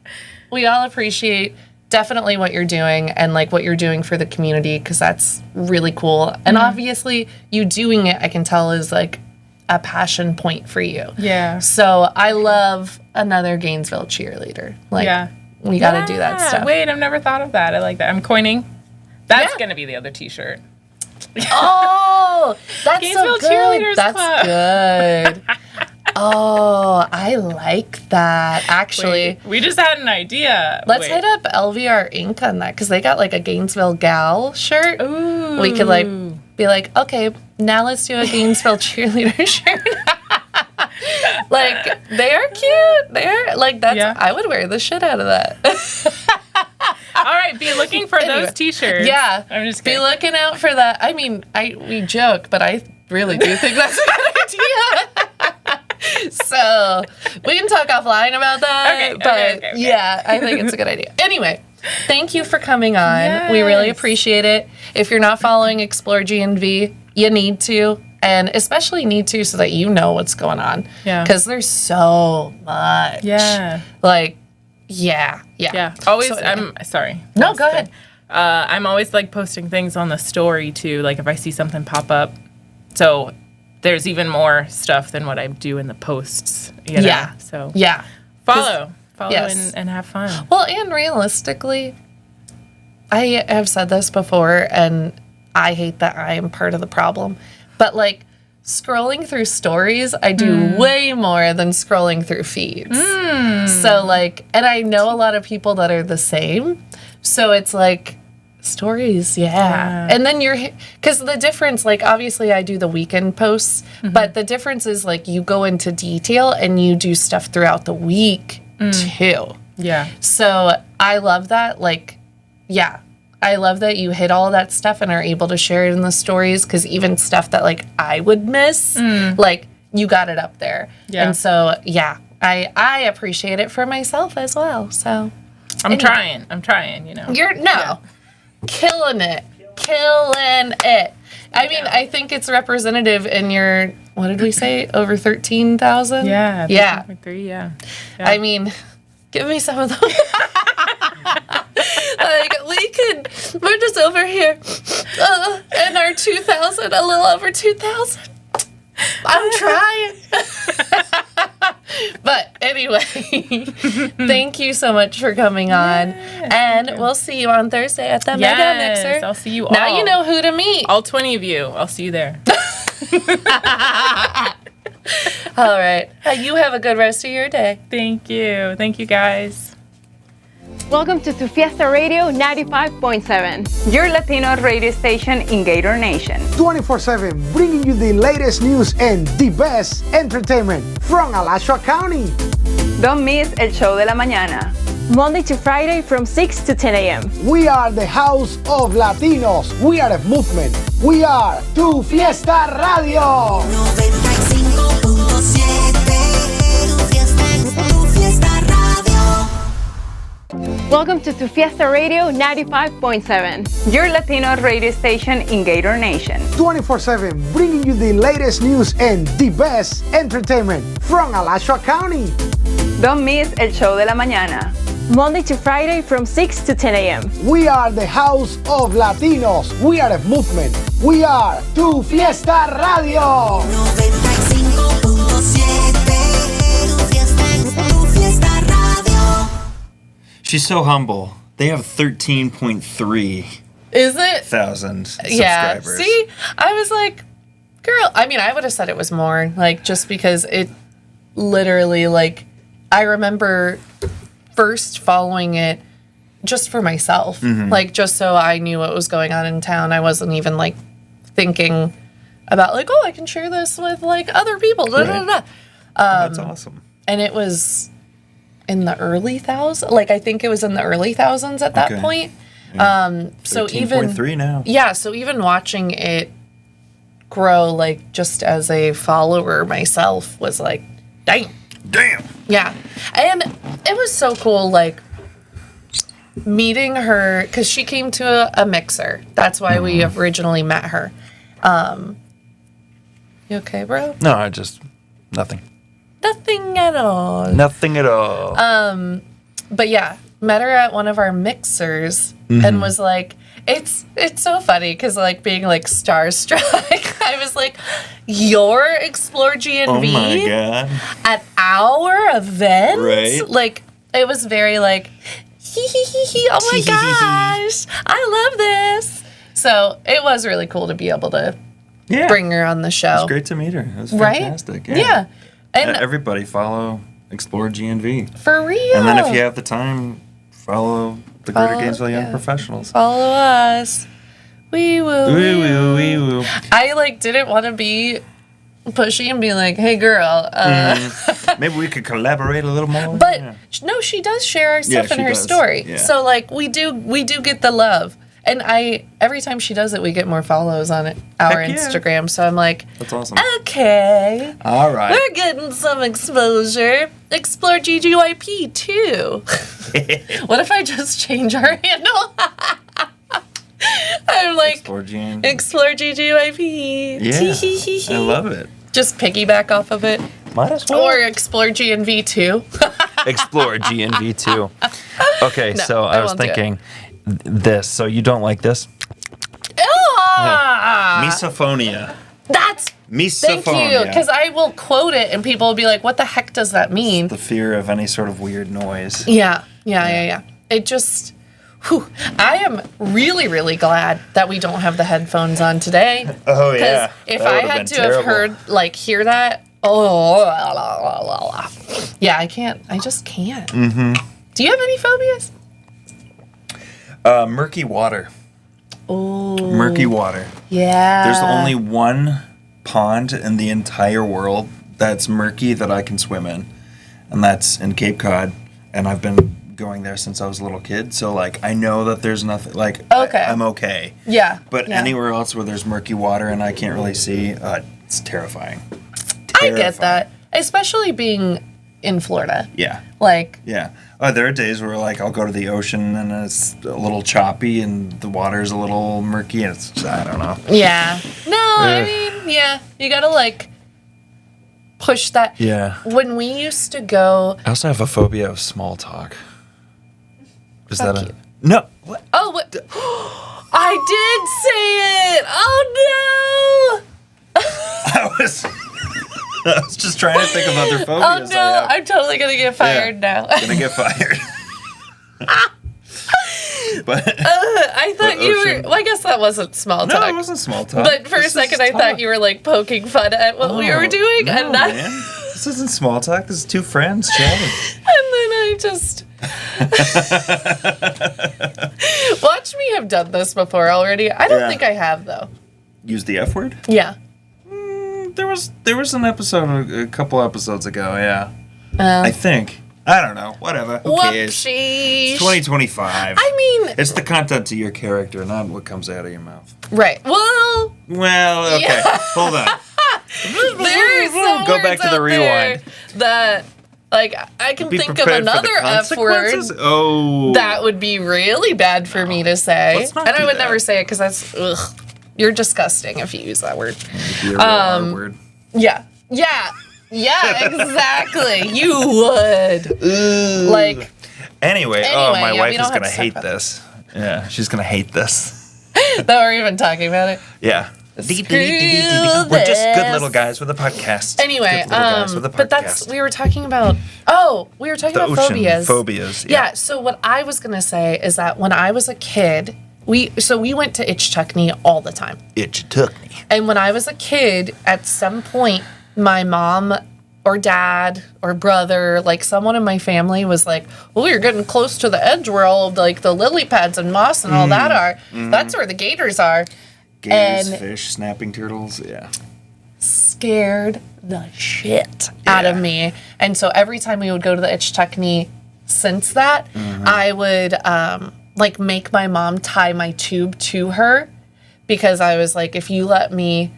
we all appreciate definitely what you're doing and like what you're doing for the community because that's really cool. And obviously, you doing it, I can tell, is like a passion point for you.
Yeah.
So I love another Gainesville cheerleader. Like,
Yeah.
we got to do that stuff.
Wait, I've never thought of that. I like that. I'm coining. That's
Yeah.
going to be the other t-shirt.
Oh, that's
Gainesville
so good.
Cheerleaders
That's
Club.
good. Oh, I like that. Actually,
Wait, we just had an idea.
let's
Wait.
hit up LVR Inc. on that because they got like a Gainesville gal shirt.
Ooh.
We could like be like, okay, now let's do a Gainesville cheerleader shirt. Like, they are cute. They're like, that's,
Yeah.
I would wear the shit out of that.
All right, be looking for
Anyway.
those t-shirts.
Yeah.
I'm just
Be
kidding.
looking out for that. I mean, we joke, but I really do think that's a good idea. So we can talk offline about that.
Okay,
But yeah, I think it's a good idea. Anyway, thank you for coming on. We really
Yes.
appreciate it. If you're not following Explore GNV, you need to. And especially need to so that you know what's going on.
Yeah.
Because there's so much.
Yeah.
Like, yeah.
Yeah. Always,
So anyway.
I'm sorry.
No,
Last
go
thing.
ahead.
I'm always like posting things on the story too, like if I see something pop up. So there's even more stuff than what I do in the posts. You know?
Yeah.
So
Yeah.
follow
Yes.
and have fun.
Well, and realistically, I have said this before, and I hate that I am part of the problem, but like scrolling through stories, I do way more than scrolling through feeds. So like, and I know a lot of people that are the same. So it's like stories, yeah. And then because the difference, like obviously I do the weekend posts, but the difference is like you go into detail and you do stuff throughout the week too.
Yeah.
So I love that. Like, yeah, I love that you hit all that stuff and are able to share it in the stories, because even stuff that like I would miss, like you got it up there.
Yeah.
And so, yeah, I appreciate it for myself as well. So
I'm trying, you know.
killing it. I mean, I think it's representative in your, what did we say, over 13,000?
Yeah.
Yeah.
3, yeah.
I mean, give me some of those. Like, we're just over here in our 2,000, a little over 2,000. I'm trying. But anyway, thank you so much for coming on. And we'll see you on Thursday at the Mega Mixer.
I'll see you all.
Now you know who to meet.
All 20 of you. I'll see you there.
All right. You have a good rest of your day.
Thank you. Thank you, guys.
Welcome to Tu Fiesta Radio 95.7, your Latino radio station in Gator Nation.
24/7, bringing you the latest news and the best entertainment from Alachua County.
Don't miss El Show de la Mañana, Monday to Friday from 6 to 10 a.m.
We are the house of Latinos. We are a movement. We are Tu Fiesta Radio.
95.7 Tu Fiesta Radio.
Welcome to Tu Fiesta Radio 95.7, your Latino radio station in Gator Nation.
24/7, bringing you the latest news and the best entertainment from Alachua County.
Don't miss El Show de la Mañana, Monday to Friday from 6 to 10 a.m.
We are the house of Latinos. We are a movement. We are Tu Fiesta Radio.
95.7 Tu Fiesta Radio.
She's so humble. They have 13.3
Is it?
thousand
Yeah.
subscribers.
See, I was like, girl, I mean, I would have said it was more, like, just because it literally, like, I remember first following it just for myself, like, just so I knew what was going on in town. I wasn't even, like, thinking about, like, oh, I can share this with, like, other people. Da, da, da, da.
That's awesome.
And it was in the early thousands. Like, I think it was in the early thousands at that
Okay.
point. So even
13.3 now.
yeah, so even watching it grow, like, just as a follower myself, was like, dang.
Damn.
Yeah. And it was so cool, like, meeting her, because she came to a mixer. That's why we originally met her. You okay, bro?
No, I just nothing.
Nothing at all.
Nothing at all.
But yeah, met her at one of our mixers and was like, it's so funny because, like, being, like, starstruck, I was like, your Explore GNV
oh my god.
at our event?
Right.
Like, it was very like, oh my gosh, I love this. So it was really cool to be able to
Yeah.
bring her on the show.
It was great to meet her. It was
Right?
fantastic.
Yeah. And
Everybody follow Explore GNV.
for real.
And then if you have the time, follow the Greater
Follow-
Gainesville Young
yeah.
Professionals.
follow us. We will.
Wee woo, wee woo.
I, like, didn't want to be pushy and be like, hey, girl.
Maybe we could collaborate a little more.
But
Yeah.
no, she does share our stuff in
she
her
does.
story.
Yeah.
So, like, we do get the love. And every time she does it, we get more follows on our
Heck yeah.
Instagram. So I'm like,
That's awesome.
okay,
All right.
we're getting some exposure. Explore GGYP too. What if I just change our handle? I'm like,
Explore GNV.
Explore GGYP.
Yeah. I love it.
Just piggyback off of it.
Might as well.
Or Explore GNV too.
Explore GNV too. Okay,
No,
so
I
I was
won't do it.
thinking, this. So you don't like this? Misophonia.
That's
Misophonia.
thank you, because I will quote it and people will be like, "What the heck does that mean?"
The fear of any sort of weird noise.
Yeah. It just. Whew, I am really, really glad that we don't have the headphones on today.
Oh yeah.
If I had to have heard hear that, yeah, I can't. I just can't. Mm-hmm. Do you have any phobias?
Murky water.
Oh.
Murky water.
Yeah.
There's only one pond in the entire world that's murky that I can swim in, and that's in Cape Cod. And I've been going there since I was a little kid, so I know that there's nothing
okay.
I'm okay.
Yeah.
But anywhere else where there's murky water and I can't really see, it's terrifying.
I get that, especially being in Florida.
Yeah.
Yeah.
There are days where I'll go to the ocean and it's a little choppy and the water's a little murky and it's just, I don't know.
Yeah. No, I mean, yeah, you gotta push that.
Yeah.
When we used to go.
I also have a phobia of small talk. Is
Fuck
that
you.
No. What?
Oh, what? I did say it. Oh no.
I was just trying to think of other phobias.
Oh no, I'm totally gonna get fired now.
Gonna get fired. But
I thought you were. Well, I guess that wasn't small talk.
no, it wasn't small talk.
But for a second, I thought you were poking fun at what we were doing,
No,
and that,
man. This isn't small talk. This is two friends chatting.
and then I just watch me have done this before already. I don't think I have though.
Use the F word?
Yeah.
There was an episode a couple episodes ago. Yeah, I think. I don't know. Whatever. Who cares?
Whoopsies.
It's 2025.
I mean,
It's the content to your character, not what comes out of your mouth.
right. Well,
Okay.
Yeah.
Hold on.
there's some
Go back
words
to the
out
rewind.
there that I can
Be
think of
prepared for the
another F word
consequences? Oh.
that would be really bad for me to say,
Let's not
and I
do
would
that.
never say it because that's ugh. You're disgusting if you use that word.
Be a real R word.
Yeah, exactly. You would.
Anyway, my
yeah,
wife
we
is
don't have
gonna
to talk
hate
about
this. Yeah, she's gonna hate this.
that we're even talking about it.
Yeah.
Screw
We're just good
this.
little guys with a podcast.
Anyway,
Good little guys with a
but
podcast.
we were talking about. Oh, we were talking
The
about
ocean
phobias.
phobias.
Yeah. So what I was gonna say is that when I was a kid, we went to Itchtuckney all the time.
It took me.
And when I was a kid, at some point, my mom or dad or brother, someone in my family was like, "Oh, you're getting close to the edge where all of the lily pads and moss and all that are. That's where the gators are."
Gators,
And-
fish, snapping turtles. Yeah.
Scared the shit out of me. And so every time we would go to the Itchtuckney since that, I would make my mom tie my tube to her because I was like, if you let me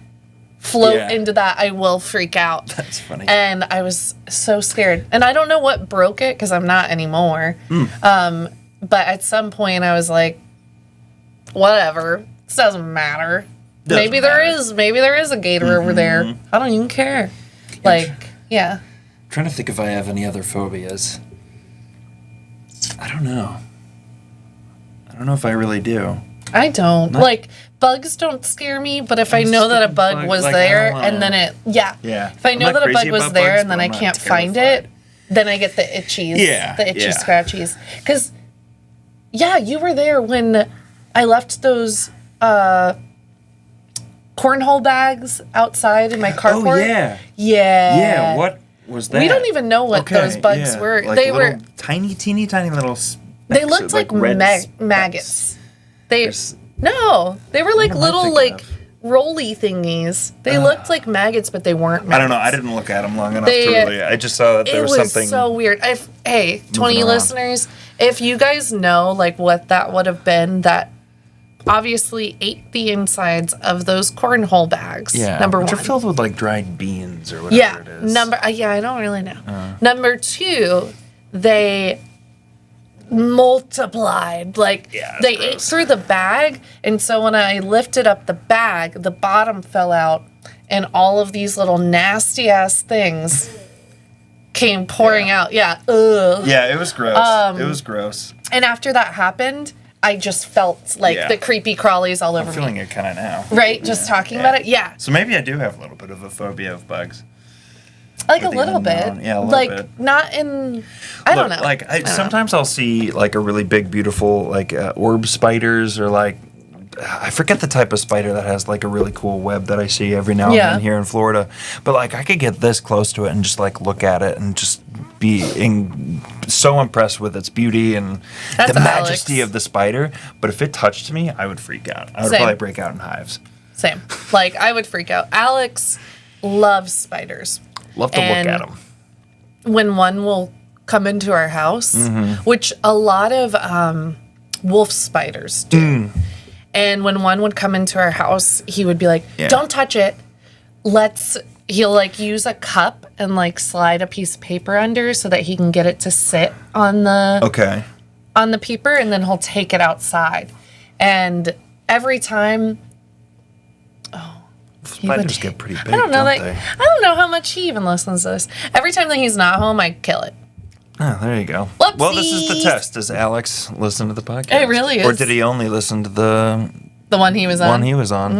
float into that, I will freak out.
That's funny.
And I was so scared. And I don't know what broke it because I'm not anymore. But at some point I was like, whatever. This doesn't matter. Maybe there is a gator over there. I don't even care. Yeah.
I'm trying to think if I have any other phobias. I don't know. I don't know if I really do.
I don't. Bugs don't scare me, but if I know that a bug was there and then it,
Yeah.
If I
I'm
know
not
that a
crazy
bug was
about
there
bugs,
and then
but
I
I'm not
can't find
terrified.
it, then I get the itchies.
Yeah,
The itchy
yeah.
scratchies. Because, you were there when I left those cornhole bags outside in my carport.
Oh, yeah.
Yeah.
Yeah, what was that?
We don't even know what those bugs were.
They
were
were teeny tiny little
They looked like
red
maggots.
There's-
They were like
am I
little
thinking of?
rolly thingies. They looked like maggots, but they weren't maggots.
I don't know. I didn't look at them long enough
They-
to really. I just saw that there
It
was
was
something.
so weird. Hey, 20
around.
listeners, if you guys know what that would have been, that obviously ate the insides of those cornhole bags.
Yeah,
Number
which
one.
are filled with dried beans or whatever
Yeah.
it is.
I don't really know. Number two, they multiplied.
Yeah,
they
gross.
ate through the bag, and so when I lifted up the bag, the bottom fell out, and all of these little nasty ass things came pouring out. Yeah. Ugh.
Yeah, it was gross. It was gross.
And after that happened, I just felt like
Yeah.
the creepy crawlies all over
I'm feeling
me.
it kind of now.
Right? Just talking about it? Yeah.
So maybe I do have a little bit of a phobia of bugs.
Like
Or
a
the
little
unknown.
bit.
Yeah, a little
like,
bit.
not in. I don't know.
Like
I don't know.
sometimes I'll see like a really big, beautiful like orb spiders or like I forget the type of spider that has like a really cool web that I see every now and
Yeah.
then here in Florida. But like I could get this close to it and just like look at it and just be so impressed with its beauty and
That's
the majesty
Alex.
of the spider. But if it touched me, I would freak out. I would
Same.
probably break out in hives.
Same. Like, I would freak out. Alex loves spiders.
Love to
And
look at them.
When one will come into our house,
Mm-hmm.
which a lot of wolf spiders do.
Mm.
And when one would come into our house, he would be like,
Yeah.
don't touch it. He'll like use a cup and like slide a piece of paper under so that he can get it to sit on the
Okay.
on the paper, and then he'll take it outside. And every time, he would-
Spiders get pretty big.
I don't know
don't
that.
they?
I don't know how much he even listens to this. Every time that he's not home, I kill it.
Oh, there you go. Well, this is the
Whoopsies.
test. Does Alex listen to the podcast?
It really
Or
is.
did he only listen to the
The one he was on.
one he was on?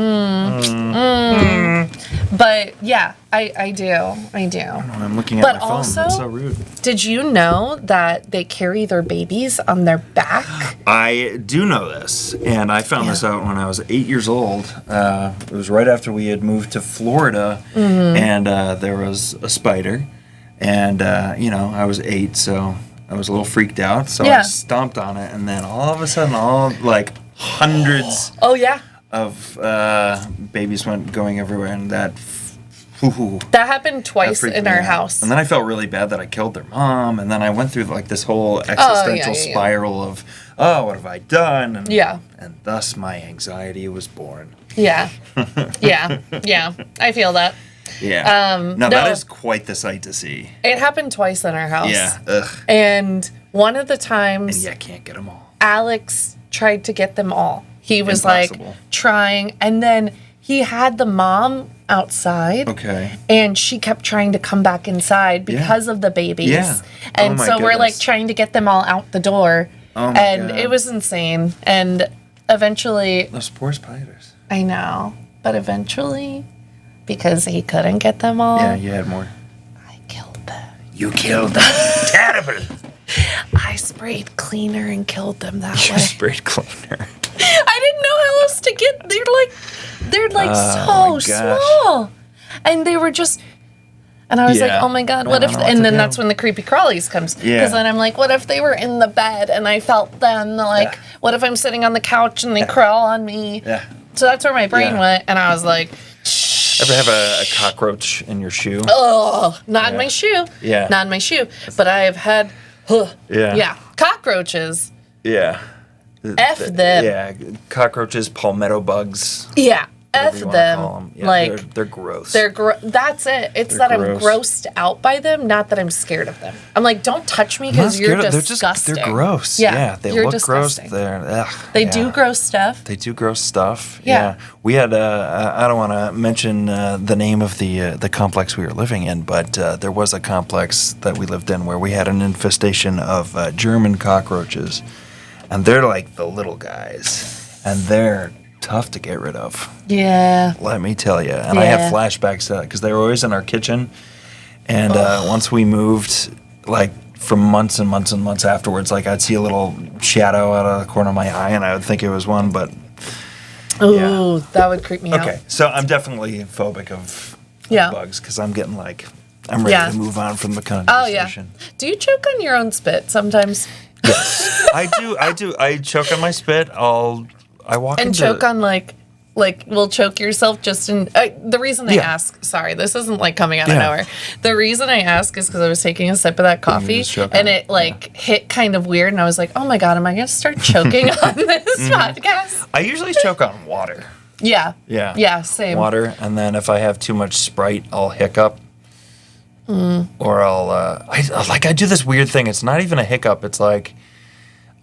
But yeah, I do.
I'm looking at
But
my phone.
also-
That's so rude.
Did you know that they carry their babies on their back?
I do know this, and I found this out when I was 8 years old. It was right after we had moved to Florida,
Mm-hmm.
and there was a spider, and I was 8, so I was a little freaked out. So I
Yeah.
stomped on it, and then all of a sudden, hundreds
Oh yeah.
of babies went going everywhere, and that.
That happened
That
twice
freaked
in
me
our
out.
house.
And then I felt really bad that I killed their mom. And then I went through like this whole existential
yeah.
spiral of, oh, what have I done? And,
Yeah.
And thus my anxiety was born.
Yeah. Yeah. I feel that.
Yeah.
No.
That is quite the sight to see.
It happened twice in our house.
Yeah. Ugh.
And one of the
And
times
you can't get them all.
Alex tried to get them all. He was
Impossible.
like trying, and then he had the mom outside.
Okay.
And she kept trying to come back inside because of the babies.
Yeah.
And
Oh my
so we're like
goodness.
trying to get them all out the door.
Oh my
and
God.
it was insane. And eventually,
Those poor spiders.
I know, but eventually, because he couldn't get them all,
Yeah, you had more.
I killed them.
You killed them. Terrible.
I sprayed cleaner and killed them that
You
way.
sprayed cleaner.
I didn't know how else to get. They're like
Oh,
so
my gosh.
small, and they were just. And I was like,
Yeah.
oh my god,
I
what
don't
if?
know what
And
to
then
do.
that's when the creepy crawlies comes.
Yeah.
Because then I'm like, what if they were in the bed and I felt them? Like, what if I'm sitting on the couch and they crawl on me?
Yeah.
So that's where my brain
Yeah.
went, and I was like,
Ever have a cockroach in your shoe?
oh, not in
Yeah.
my shoe.
Yeah.
Not in my shoe. But I have had,
Yeah.
cockroaches.
Yeah.
F them.
Yeah, cockroaches, palmetto bugs.
Yeah.
whatever
F
you wanna
them.
call 'em. Yeah,
Like,
they're gross.
that's it. It's
They're
that
gross.
I'm grossed out by them, not that I'm scared of them. I'm like, don't touch me
I'm not
because you're
scared of-
disgusting.
They're gross.
Yeah,
Yeah, they
you're
look
disgusting.
gross. They're ugh,
They
yeah.
do gross stuff.
They do gross stuff.
Yeah.
We had I don't want to mention the name of the complex we were living in, but there was a complex that we lived in where we had an infestation of German cockroaches, and they're like the little guys, and they're tough to get rid of.
Yeah.
Let me tell you. And I have
Yeah.
flashbacks to that because they were always in our kitchen. And once we moved, like for months and months and months afterwards, like I'd see a little shadow out of the corner of my eye and I would think it was one. But
Ooh, that would creep me out.
okay, so I'm definitely phobic of
Yeah.
bugs because I'm getting like, I'm ready
Yeah.
to move on from the
Oh yeah.
conversation.
Do you choke on your own spit sometimes?
I do. I choke on my spit. I walk
And
into
choke on like will choke yourself just in the reason I
Yeah.
ask, sorry, this isn't like coming out of
Yeah.
nowhere. The reason I ask is because I was taking a sip of that coffee
just choke
and
on
it like hit kind of weird and I was like, oh my god, am I gonna start choking on this
Mm-hmm.
podcast?
I usually choke on water.
Yeah.
Yeah.
Yeah, same.
Water, and then if I have too much Sprite, I'll hiccup. Or I'll I do this weird thing. It's not even a hiccup. It's like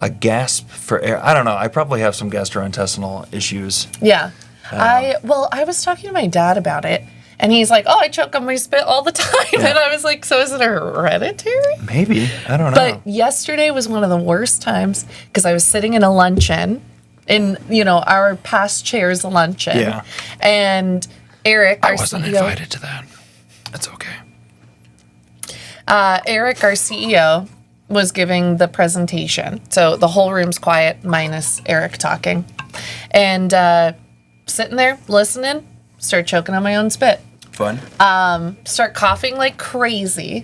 a gasp for air. I don't know. I probably have some gastrointestinal issues.
Yeah. I was talking to my dad about it And he's like, oh, I choke on my spit all the time.
Yeah.
And I was like, so is it hereditary?
Maybe. I don't know.
But yesterday was one of the worst times because I was sitting in a luncheon in, our past chair's luncheon.
Yeah.
And Eric, our
I wasn't
CEO,
invited to that. That's okay.
Eric, our CEO, was giving the presentation. So the whole room's quiet minus Eric talking. And sitting there listening, start choking on my own spit.
Fun.
Start coughing like crazy.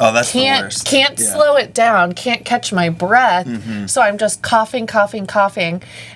Oh, that's the worst.
Can't
Yeah.
slow it down. Can't catch my breath. So I'm just coughing.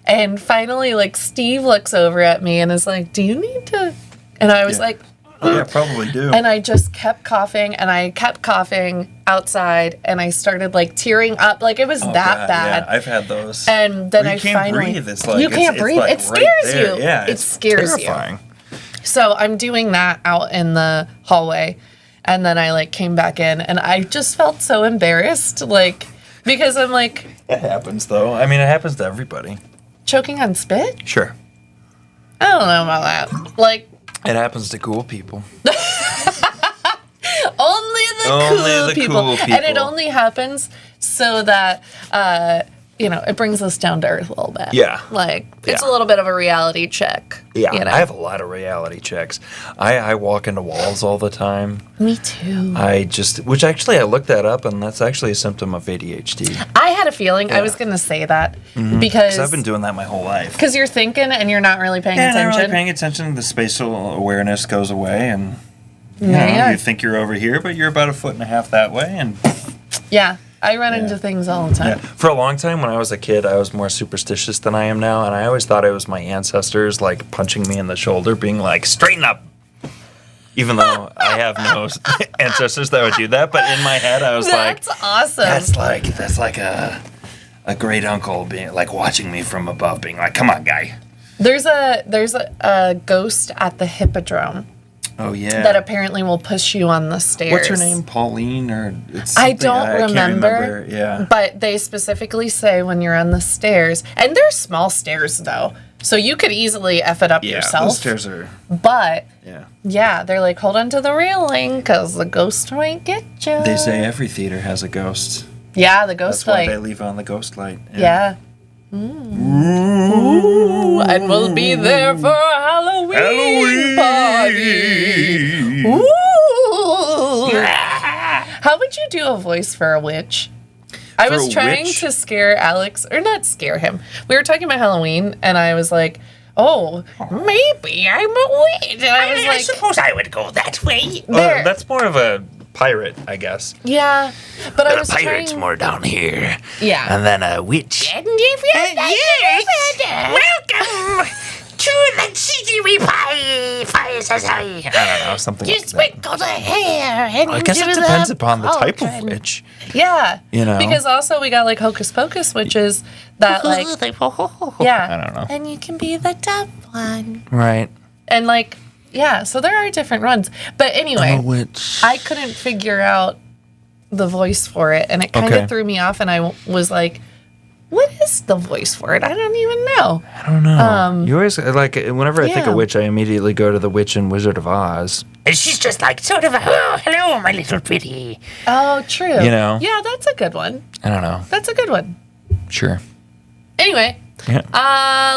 And finally, like, Steve looks over at me and is like, do you need to? And I was
Yeah.
like,
Yeah, probably do.
and I just kept coughing and I kept coughing outside and I started like tearing up. Like it was that
God,
bad.
Yeah, I've had those.
And then
Where
I
you can't
finally
breathe. It's like,
you can't breathe.
Like
it scares
right there.
you.
Yeah,
it scares
terrifying.
you. So I'm doing that out in the hallway, and then I like came back in, and I just felt so embarrassed, like because I'm like
It happens though. I mean, it happens to everybody.
choking on spit.
Sure.
I don't know about that. Like
It happens to cool people.
only the
Only the
cool
cool
people, and it
people.
only happens so that it brings us down to earth a little bit.
Yeah.
like it's a
Yeah.
little bit of a reality check.
Yeah,
you know?
I have a lot of reality checks. I walk into walls all the time.
Me too.
Which actually I looked that up, and that's actually a symptom of ADHD.
I had a feeling I
Yeah.
was going to say that
Because
because
I've been doing that my whole life.
you're thinking and you're not really paying
Yeah, not
attention.
really paying attention. The spatial awareness goes away, and
Yeah.
you think you're over here, but you're about a foot and a half that way. And
Yeah, I run into things all the time.
for a long time, when I was a kid, I was more superstitious than I am now, and I always thought it was my ancestors like punching me in the shoulder, being like, "Straighten up." Even though I have no ancestors that would do that, but in my head, I was
That's
like,
awesome.
"That's like a great uncle being like watching me from above, being like, come on, guy."
There's a ghost at the Hippodrome
Oh yeah.
that apparently will push you on the stairs.
What's her name? Pauline or it's
I
something-
don't
can't
remember.
Yeah.
But they specifically say when you're on the stairs, and they're small stairs though, so you could easily F it up
Yeah,
yourself.
those stairs are.
But
Yeah.
yeah, they're like, hold on to the railing because the ghost might get you.
They say every theater has a ghost.
Yeah, the ghost
That's why
light.
they leave on the ghost light.
Yeah. Ooh, and we'll be there for a Halloween party. Ooh. How would you do a voice for a witch? I
For
was
a
trying
witch?
to scare Alex, or not scare him. We were talking about Halloween, and I was like, oh, maybe I'm a witch. And I was like,
suppose I would go that way.
There.
That's more of a pirate, I guess.
yeah. But I was
pirate's
trying,
more down here.
yeah.
And then a witch.
Welcome to the city we pie.
I don't know, something like that.
Sprinkle the hair and
I guess it depends upon the type of witch.
Yeah.
You know?
Because also we got like Hocus Pocus witches that like, yeah.
I don't know.
And you can be the dumb one.
Right.
And like, yeah, so there are different runs. But anyway,
witch.
I couldn't figure out the voice for it. And it kind of
Okay.
threw me off. And I was like, what is the voice for it? I don't even know.
I don't know. You always, like, whenever I think
yeah.
of witch, I immediately go to the witch in Wizard of Oz.
And she's just like sort of a, oh, hello, my little pretty.
Oh, true.
You know?
Yeah, that's a good one.
I don't know.
That's a good one.
Sure.
Anyway,
Yeah.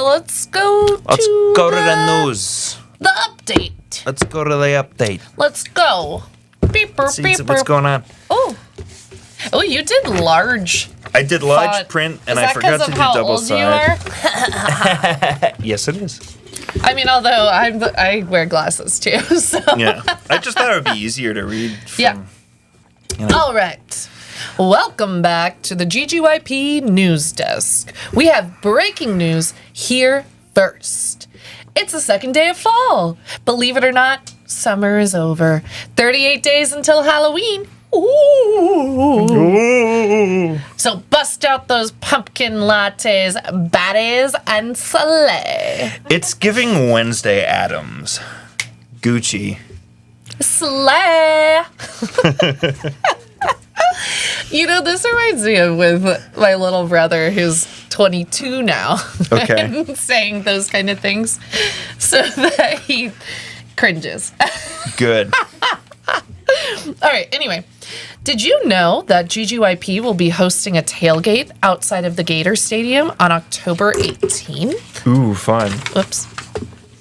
let's go
Let's
to
go to the news.
the update.
Let's go to the update.
Let's go. Beep, burp,
See
beep,
what's
burp.
going on.
Oh, you did large.
I did large
font.
print, and
Is
I
that
forgot
'cause
to
of
do
how
double
old you
side.
are?
Yes, it is.
I mean, although I wear glasses too, so.
Yeah. I just thought it would be easier to read. From,
Yeah. All right. Welcome back to the GGYP News Desk. We have breaking news here first. It's the second day of fall. Believe it or not, summer is over. 38 days until Halloween. Ooh. So bust out those pumpkin lattes, baddies, and slay.
It's giving Wednesday Addams. Gucci.
Slay. You know, this reminds me of with my little brother who's 22 now.
Okay.
And saying those kind of things so that he cringes.
Good.
All right, anyway. Did you know that GGYP will be hosting a tailgate outside of the Gator Stadium on October 18th?
Ooh, fun.
Whoops.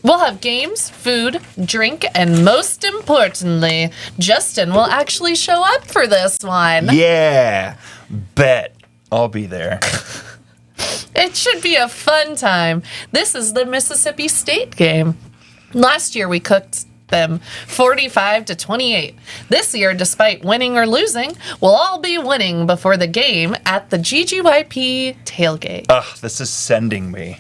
We'll have games, food, drink, and most importantly, Justin will actually show up for this one.
Yeah. Bet. I'll be there.
It should be a fun time. This is the Mississippi State game. Last year we cooked them 45-28. This year, despite winning or losing, we'll all be winning before the game at the GGYP tailgate.
Ugh, this is sending me.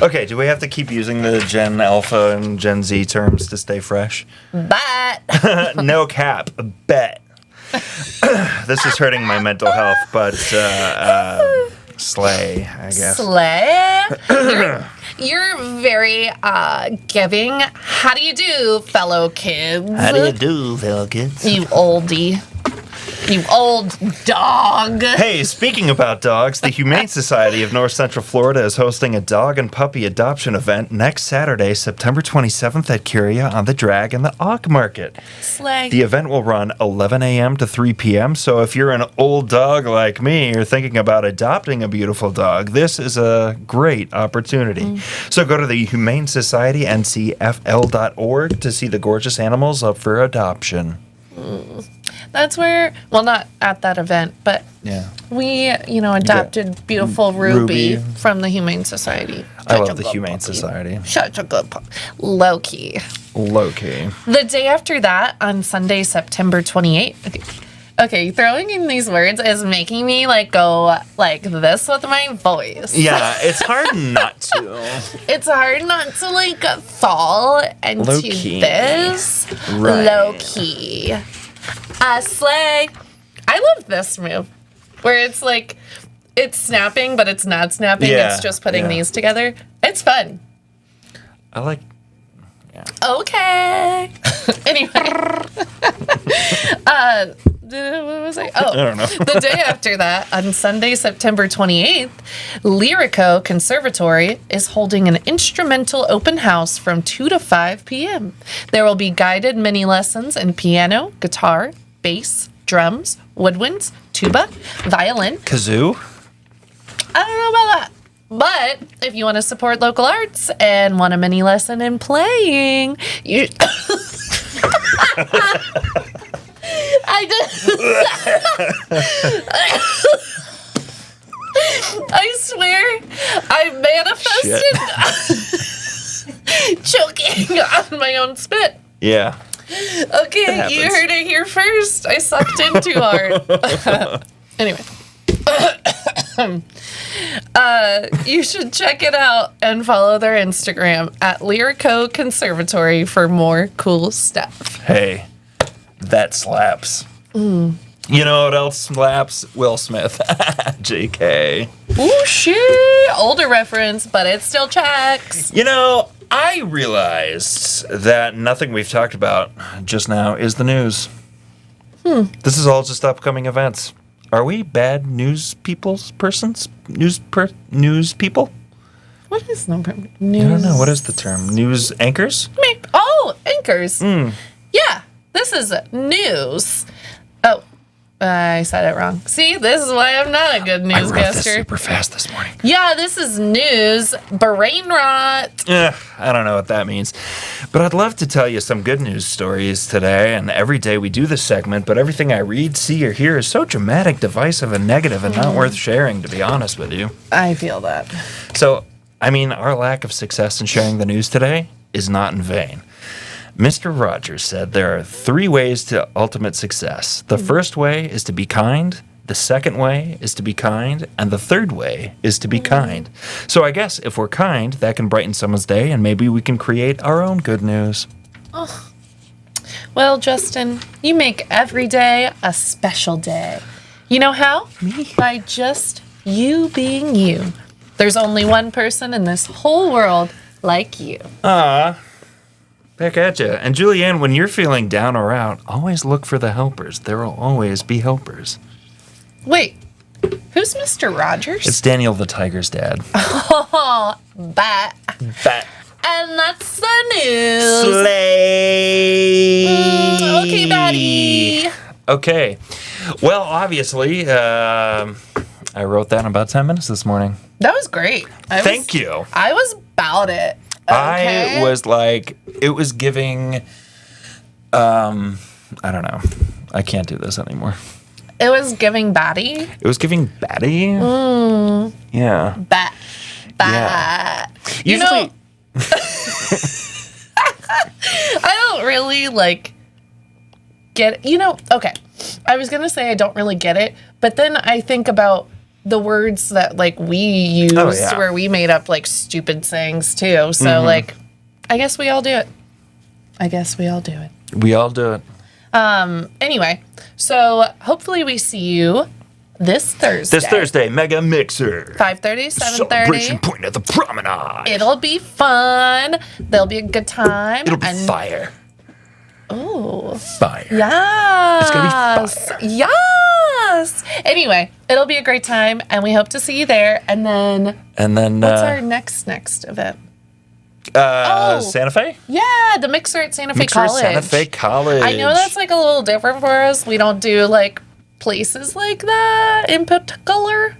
Okay, do we have to keep using the Gen Alpha and Gen Z terms to stay fresh?
But
No cap. Bet. This is hurting my mental health, but slay, I guess.
Slay. You're very giving. How do you do, fellow kids?
How do you do, fellow kids?
You oldie. You old dog.
Hey, speaking about dogs, the Humane Society of North Central Florida is hosting a dog and puppy adoption event next Saturday, September 27th at Curia on the Drag and the Auk Market.
Slay.
The event will run 11 a.m. to 3 p.m., so if you're an old dog like me or thinking about adopting a beautiful dog, this is a great opportunity. So go to the Humane Society, ncfl.org, to see the gorgeous animals up for adoption.
That's where, well, not at that event, but
Yeah.
we, adopted beautiful Ruby,
Ruby.
from the Humane Society.
I
Such a
love the
good
Humane
puppy.
Society.
Such a good puppy. Low key.
Low-key.
The day after that, on Sunday, September 28th. Okay, throwing in these words is making me go like this with my voice.
Yeah, it's hard not to.
It's hard not to fall into
Low-key.
this.
Right.
Low key. Slay. I love this move where it's it's snapping, but it's not snapping.
Yeah,
It's just putting
yeah.
these together. It's fun.
I like...
Okay. Anyway. What was I? Oh,
I don't know.
The day after that, on Sunday, September 28th, Lyrico Conservatory is holding an instrumental open house from 2 to 5 p.m. There will be guided mini lessons in piano, guitar, bass, drums, woodwinds, tuba, violin.
Kazoo?
I don't know about that. But if you want to support local arts and want a mini lesson in playing, you... I swear, I manifested choking on my own spit.
Yeah.
Okay,
happens.
you heard it here first. I sucked in too hard. Anyway. You should check it out and follow their Instagram at Lyrico Conservatory for more cool stuff.
Hey, that slaps. You know what else slaps? Will Smith. JK.
Ooh, shit. Older reference, but it still checks.
You know, I realized that nothing we've talked about just now is the news. This is all just upcoming events. Are we bad news persons? News people?
What is number? News?
I don't know. What is the term? News anchors?
Oh, anchors. Yeah, this is news. Oh, I said it wrong. See, this is why I'm not a good
I wrote this
newscaster.
super fast this morning.
Yeah, this is news. Brain rot.
I don't know what that means. But I'd love to tell you some good news stories today. And every day we do this segment, but everything I read, see, or hear is so dramatic, divisive, and negative and not worth sharing, to be honest with you.
I feel that.
So, our lack of success in sharing the news today is not in vain. Mr. Rogers said there are 3 ways to ultimate success. The first way is to be kind. The second way is to be kind. And the third way is to be kind. So I guess if we're kind, that can brighten someone's day and maybe we can create our own good news.
Well, Justin, you make every day a special day. You know how? Me? By just you being you. There's only one person in this whole world like you.
Back at you. And Julianne, when you're feeling down or out, always look for the helpers. There will always be helpers.
Wait, who's Mr. Rogers?
It's Daniel the Tiger's dad.
Oh, bat.
Fat.
And that's the news.
Slay.
Okay, buddy.
Okay. Well, obviously, I wrote that in about 10 minutes this morning.
That was great.
Thank you.
I was about it. Okay.
I was like, it was giving, I don't know. I can't do this anymore.
It was giving batty.
It was giving batty. Yeah.
Bat.
Yeah.
You
Usually,
know, I don't really like get, okay. I was going to say I don't really get it, but then I think about the words that like we used where we made up like stupid sayings too. So like, I guess we all do it.
we all do it.
Anyway, so hopefully we see you this Thursday.
This Thursday, Mega Mixer.
5:30, 7:30.
Point at the Promenade.
It'll be fun. There'll be a good time.
It'll be fire.
Oh.
Fire.
Yes.
It's going to be fire.
Yes. Anyway, it'll be a great time, and we hope to see you there. And then what's our next event?
Santa Fe?
Yeah, the Mixer at Santa Fe
Mixer at
College.
Santa Fe College.
I know that's like a little different for us. We don't do like places like that in particular.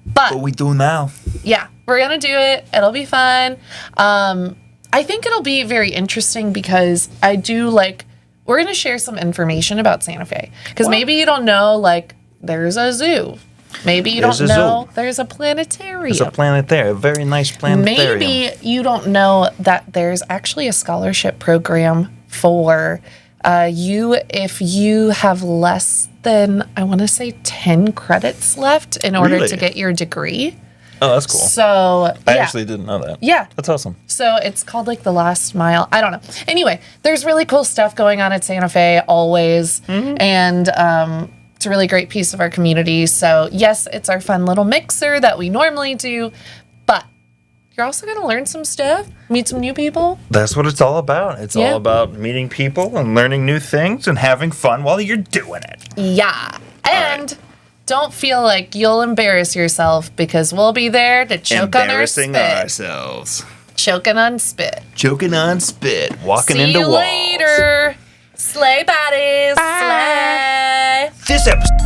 But
What we do now.
yeah, we're going to do it. It'll be fun. I think it'll be very interesting because I do like, we're going to share some information about Santa Fe. Because maybe you don't know, like, there's a zoo. Maybe you don't know there's a planetarium.
There's a planet there, a very nice planetarium.
Maybe you don't know that there's actually a scholarship program for you if you have less than, I want to say, 10 credits left in order to get your degree.
Oh, that's cool.
So,
I actually didn't know that.
Yeah.
That's awesome.
So it's called like the last mile. I don't know. Anyway, there's really cool stuff going on at Santa Fe always. And it's a really great piece of our community. So yes, it's our fun little mixer that we normally do, but you're also going to learn some stuff, meet some new people.
That's what it's all about. It's all about meeting people and learning new things and having fun while you're doing it.
Yeah. And don't feel like you'll embarrass yourself because we'll be there to choke on our spit.
ourselves.
Choking on spit.
Choking on spit. Walking
See
into
you
walls.
later. Slay buddies. Slay.
This episode.